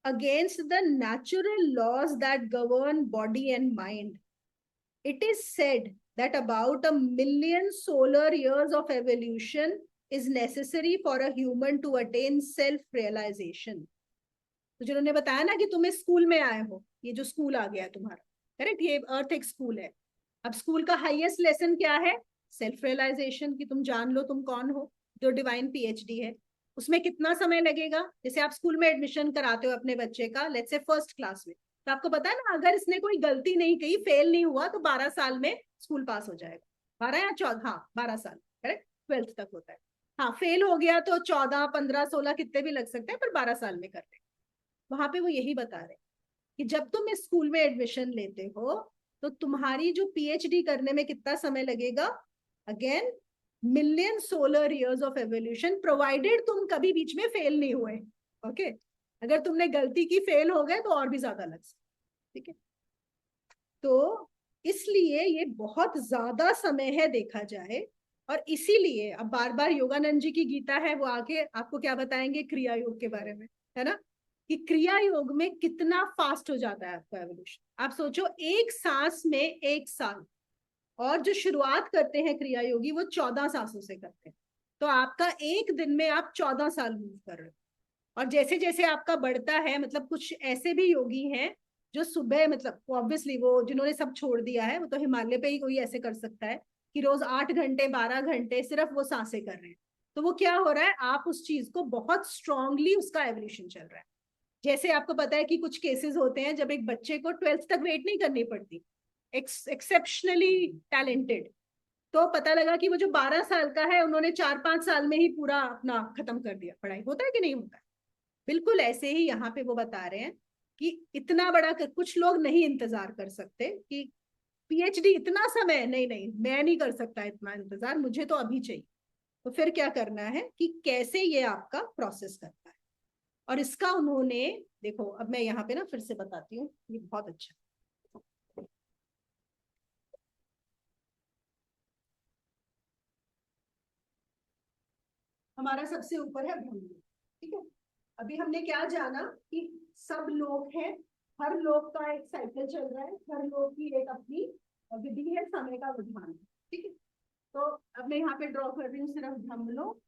against the natural laws that govern body and mind, it is said that about 1 million solar years of evolution is necessary for a human to attain self realization। तो जिन्होंने बताया ना कि तुम इस स्कूल में आए हो, ये जो स्कूल आ गया तुम्हारा, करेक्ट, ये अर्थ एक स्कूल है। अब स्कूल का हाईएस्ट लेसन क्या है? सेल्फ रियलाइजेशन, कि तुम जान लो तुम कौन हो, जो डिवाइन पीएचडी है। उसमें कितना समय लगेगा? जैसे आप स्कूल में एडमिशन कराते हो अपने बच्चे का, लेट्स से फर्स्ट क्लास में, तो आपको पता है ना, अगर इसने कोई गलती नहीं की, फेल नहीं हुआ, तो 12 साल में स्कूल पास हो जाएगा। 12 या 14, हाँ 12 साल, करेक्ट, 12th तक होता है। हाँ, फेल हो गया तो 14, 15, 16 कितने भी लग सकते हैं, पर 12 साल में करते हैं। वहां पे वो यही बता रहे कि जब तुम इस स्कूल में एडमिशन लेते हो, तो तुम्हारी जो पीएचडी करने में कितना समय लगेगा? Again, 1 million solar years of evolution, provided तुम कभी बीच में फेल नहीं हुए। ओके, अगर तुमने गलती की, फेल हो गए, तो और भी ज्यादा लग सकता, ठीक है। तो इसलिए ये बहुत ज्यादा समय है देखा जाए। और इसीलिए अब बार बार योगानंद जी की गीता है, वो आके आपको क्या बताएंगे क्रिया योग के बारे में, है ना, कि क्रिया योग में कितना फास्ट हो जाता है आपका एवोल्यूशन। आप सोचो, एक सांस में 1 साल, और जो शुरुआत करते हैं क्रिया योगी वो 14 सांसों से करते हैं। तो आपका एक दिन में आप 14 साल मूव कर रहे हो। और जैसे जैसे आपका बढ़ता है, मतलब कुछ ऐसे भी योगी हैं जो सुबह, मतलब ऑब्वियसली वो जिन्होंने सब छोड़ दिया है, वो तो हिमालय पे ही कोई ऐसे कर सकता है कि रोज 8 घंटे 12 घंटे सिर्फ वो सांसें कर रहे हैं। तो वो क्या हो रहा है, आप उस चीज को बहुत स्ट्रांगली, उसका एवोल्यूशन चल रहा है। जैसे आपको पता है कि कुछ केसेस होते हैं जब एक बच्चे को 12th तक वेट नहीं करनी पड़ती, एक्सेप्शनली टैलेंटेड, तो पता लगा कि वो जो 12 साल का है, उन्होंने 4-5 साल में ही पूरा अपना खत्म कर दिया पढ़ाई। होता है कि नहीं होता है? बिल्कुल ऐसे ही यहाँ पे वो बता रहे हैं कि इतना बड़ा कुछ लोग नहीं इंतजार कर सकते कि पीएचडी इतना समय, नहीं नहीं मैं नहीं कर सकता इतना इंतजार, मुझे तो अभी चाहिए। तो फिर क्या करना है कि कैसे ये आपका प्रोसेस करता है। और इसका उन्होंने, देखो अब मैं यहाँ पे ना फिर से बताती हूँ, ये बहुत अच्छा। हमारा सबसे ऊपर है ब्रह्म, ठीक है। अभी हमने क्या जाना कि सब लोग हैं, हर लोग का एक साइकिल चल रहा है, हर लोग की एक अपनी विधि है, समय का विधान, ठीक है। तो अब मैं यहाँ पे ड्रॉ कर रही हूँ सिर्फ ब्रह्मलोक,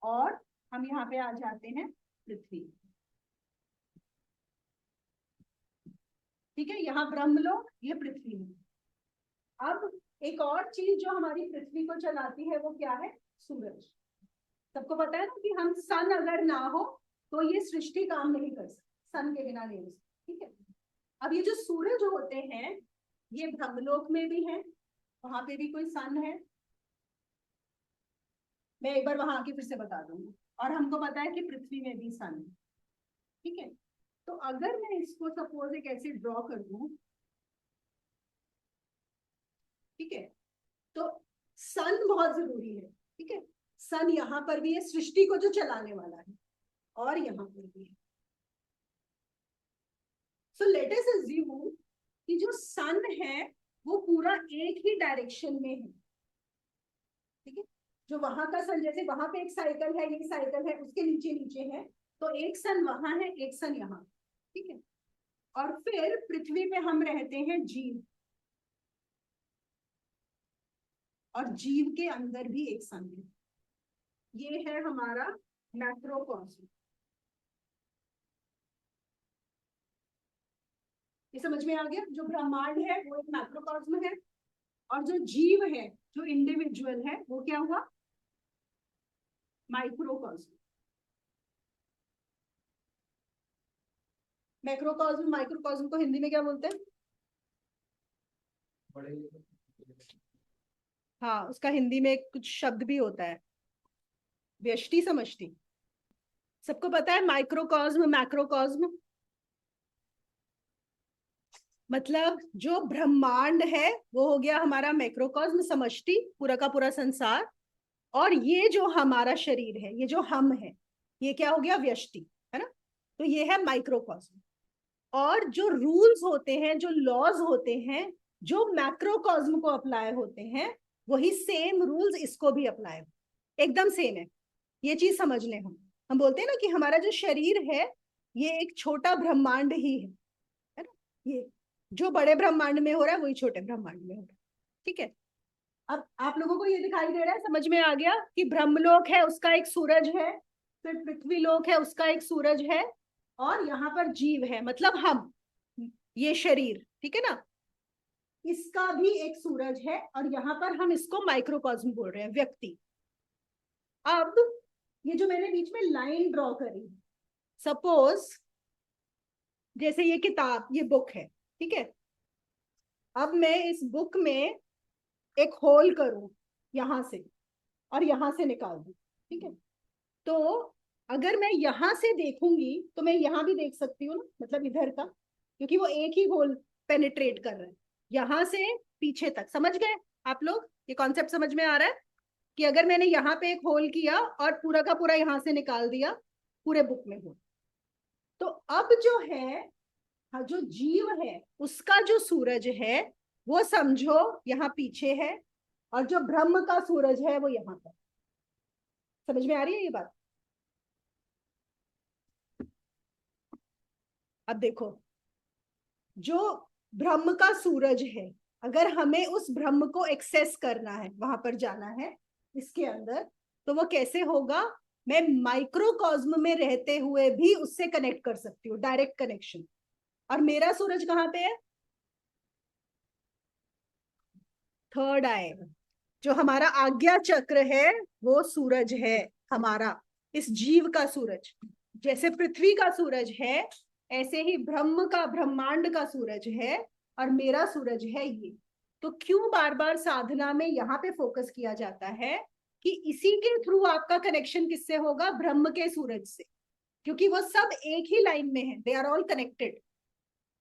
और हम यहाँ पे आ जाते हैं पृथ्वी, ठीक है। यहाँ ब्रह्मलोक, ये पृथ्वी है। अब एक और चीज जो हमारी पृथ्वी को चलाती है वो क्या है? सूरज। सबको पता है ना कि हम सन अगर ना हो तो ये सृष्टि काम नहीं कर सकती, सन के बिना नहीं हो सकती, ठीक है। अब ये जो सूरज होते हैं, ये ब्रह्मलोक में भी है, वहां पे भी कोई सन है, मैं एक बार वहां आके फिर से बता दूंगी। और हमको पता है कि पृथ्वी में भी सन है, ठीक है। तो अगर मैं इसको सपोज एक ऐसे ड्रॉ कर दूं, ठीक है, तो सन बहुत जरूरी है, ठीक है। सन यहाँ पर भी है, सृष्टि को जो चलाने वाला है, और यहाँ पर भी है। सो लेट अस अज्यूम कि जो सन है वो पूरा एक ही डायरेक्शन में है, ठीक है। जो वहां का सन, जैसे वहां पे एक साइकिल है, ये साइकिल है, उसके नीचे नीचे है, तो एक सन वहां है, एक सन यहाँ, ठीक है। और फिर पृथ्वी पे हम रहते हैं जीव, और जीव के अंदर भी एक सन है। ये है हमारा मैक्रोकॉस्म। ये समझ में आ गया? जो ब्रह्मांड है वो एक मैक्रोकॉस्म है, और जो जीव है, जो इंडिविजुअल है, वो क्या हुआ? माइक्रोकॉस्म। मैक्रोकॉस्म माइक्रोकॉस्म को हिंदी में क्या बोलते हैं? हाँ, उसका हिंदी में कुछ शब्द भी होता है, व्यष्टि समष्टि। सबको पता है माइक्रोकॉस्म मैक्रोकॉस्म मतलब? जो ब्रह्मांड है वो हो गया हमारा मैक्रोकॉस्म, समष्टि, पूरा का पूरा संसार। और ये जो हमारा शरीर है, ये जो हम है, ये क्या हो गया? व्यष्टि, है ना? तो ये है माइक्रोकॉस्म। और जो रूल्स होते हैं, जो लॉज होते हैं, जो मैक्रोकॉस्म को अप्लाई होते हैं, वही सेम रूल्स इसको भी अप्लाई होते, एकदम सेम है। ये चीज समझ लें। हम बोलते हैं ना कि हमारा जो शरीर है ये एक छोटा ब्रह्मांड ही है ना? ये जो बड़े ब्रह्मांड में हो रहा है वही छोटे ब्रह्मांड में हो रहा है, ठीक है। अब आप लोगों को ये दिखाई दे रहा है, समझ में आ गया कि ब्रह्मलोक है, उसका एक सूरज है, फिर पृथ्वी लोक है, उसका एक सूरज है, और यहाँ पर जीव है, मतलब हम, ये शरीर, ठीक है ना, इसका भी एक सूरज है, और यहाँ पर हम इसको माइक्रोकॉस्म बोल रहे हैं, व्यक्ति। अब ये जो मैंने बीच में लाइन ड्रॉ करी, सपोज जैसे ये किताब, ये बुक है, ठीक है। अब मैं इस बुक में एक होल करूं यहां से, और यहां से निकाल दूं, ठीक है। तो अगर मैं यहां से देखूंगी तो मैं यहां भी देख सकती हूँ ना, मतलब इधर का, क्योंकि वो एक ही होल पेनिट्रेट कर रहा है यहां से पीछे तक। समझ गए आप लोग? ये कॉन्सेप्ट समझ में आ रहा है कि अगर मैंने यहाँ पे एक होल किया और पूरा का पूरा यहां से निकाल दिया, पूरे बुक में हो, तो अब जो है, हाँ, जो जीव है उसका जो सूरज है वो समझो यहाँ पीछे है, और जो ब्रह्म का सूरज है वो यहाँ पर। समझ में आ रही है ये बात? अब देखो, जो ब्रह्म का सूरज है, अगर हमें उस ब्रह्म को एक्सेस करना है, वहां पर जाना है इसके अंदर, तो वो कैसे होगा? मैं माइक्रोकॉस्म में रहते हुए भी उससे कनेक्ट कर सकती हूँ, डायरेक्ट कनेक्शन। और मेरा सूरज कहाँ पे है? थर्ड आई। जो हमारा आज्ञा चक्र है वो सूरज है हमारा, इस जीव का सूरज। जैसे पृथ्वी का सूरज है, ऐसे ही ब्रह्म का, ब्रह्मांड का सूरज है, और मेरा सूरज है ये। तो क्यों बार बार साधना में यहाँ पे फोकस किया जाता है कि इसी के थ्रू आपका कनेक्शन किससे होगा? ब्रह्म के सूरज से, क्योंकि वो सब एक ही लाइन में है, दे आर ऑल कनेक्टेड।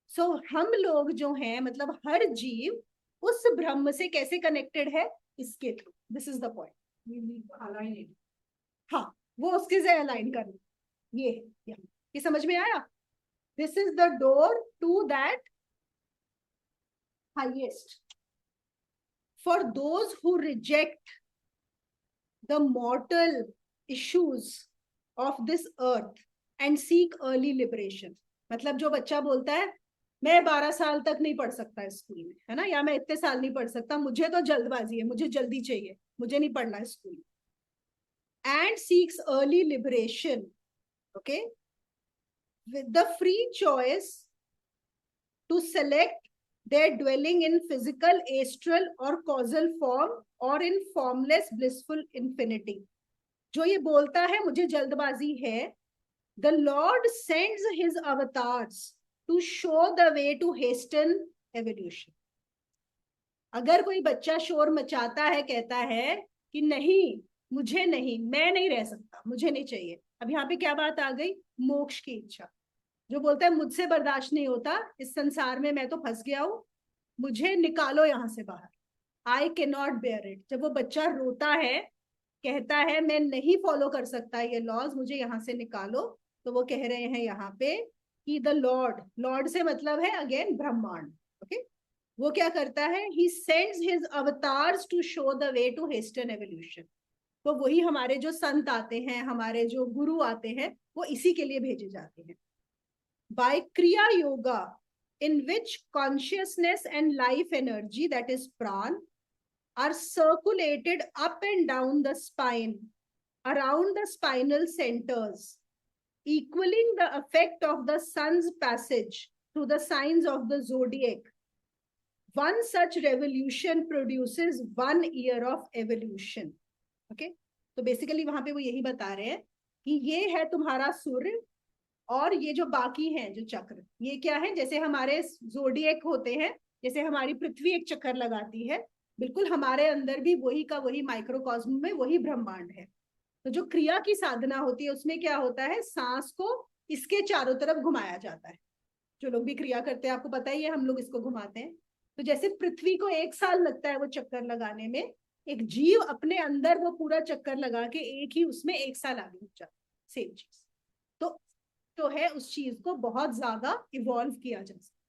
सो हम लोग जो हैं, मतलब हर जीव उस ब्रह्म से कैसे कनेक्टेड है? इसके through. This is the point. हाँ, वो उसके से अलाइन करना, ये समझ में आया? This is the door to that highest. For those who reject the mortal issues of this earth and seek early liberation. मतलब जो बच्चा बोलता है मैं 12 साल तक नहीं पढ़ सकता स्कूल में, है ना, या मैं इतने साल नहीं पढ़ सकता, मुझे तो जल्दबाजी है, मुझे जल्दी चाहिए, मुझे नहीं पढ़ना स्कूल में, and seeks early liberation, okay, with the free choice to select their dwelling in physical, astral or causal form or in formless blissful infinity. जो ये बोलता है मुझे जल्दबाजी है, the Lord sends his avatars to show the way to hasten evolution. अगर कोई बच्चा शोर मचाता है, कहता है कि नहीं, मुझे नहीं, मैं नहीं रह सकता, मुझे नहीं चाहिए, अब यहाँ पे क्या बात आ गई? मोक्ष की इच्छा। जो बोलता है मुझसे बर्दाश्त नहीं होता, इस संसार में मैं तो फंस गया हूं, मुझे निकालो यहाँ से बाहर, I can not bear it. जब वो बच्चा रोता है, कहता है मैं नहीं फॉलो कर सकता ये लॉज, मुझे यहाँ से निकालो, तो वो कह रहे हैं यहाँ पे कि द लॉर्ड, लॉर्ड से मतलब है अगेन ब्रह्मांड, ओके। वो क्या करता है? He sends his avatars to show the way to hastened evolution. तो वही हमारे जो संत आते हैं, हमारे जो गुरु आते हैं, वो इसी के लिए भेजे जाते हैं. By Kriya Yoga, in which consciousness and life energy, that is pran, are circulated up and down the spine, around the spinal centers, equaling the effect of the sun's passage through the signs of the zodiac. One such revolution produces 1 year of evolution. Okay? तो बेसिकली वहां पे वो यही बता रहे हैं कि ये है तुम्हारा सूर्य, और ये जो बाकी हैं जो चक्र, ये क्या है, जैसे हमारे जोडिएक होते हैं, जैसे हमारी पृथ्वी एक चक्कर लगाती है, बिल्कुल हमारे अंदर भी वही का वही माइक्रोकॉस्म में वही ब्रह्मांड है. तो जो क्रिया की साधना होती है उसमें क्या होता है, सांस को इसके चारों तरफ घुमाया जाता है. जो लोग भी क्रिया करते हैं आपको पता ही है, हम लोग इसको घुमाते हैं. तो जैसे पृथ्वी को 1 साल लगता है वो चक्कर लगाने में, एक जीव अपने अंदर वो पूरा चक्कर लगा के एक ही उसमें 1 साल आगे हो जाता है. सेम चीज तो है, उस चीज को बहुत ज्यादा इवॉल्व किया जा सकता है.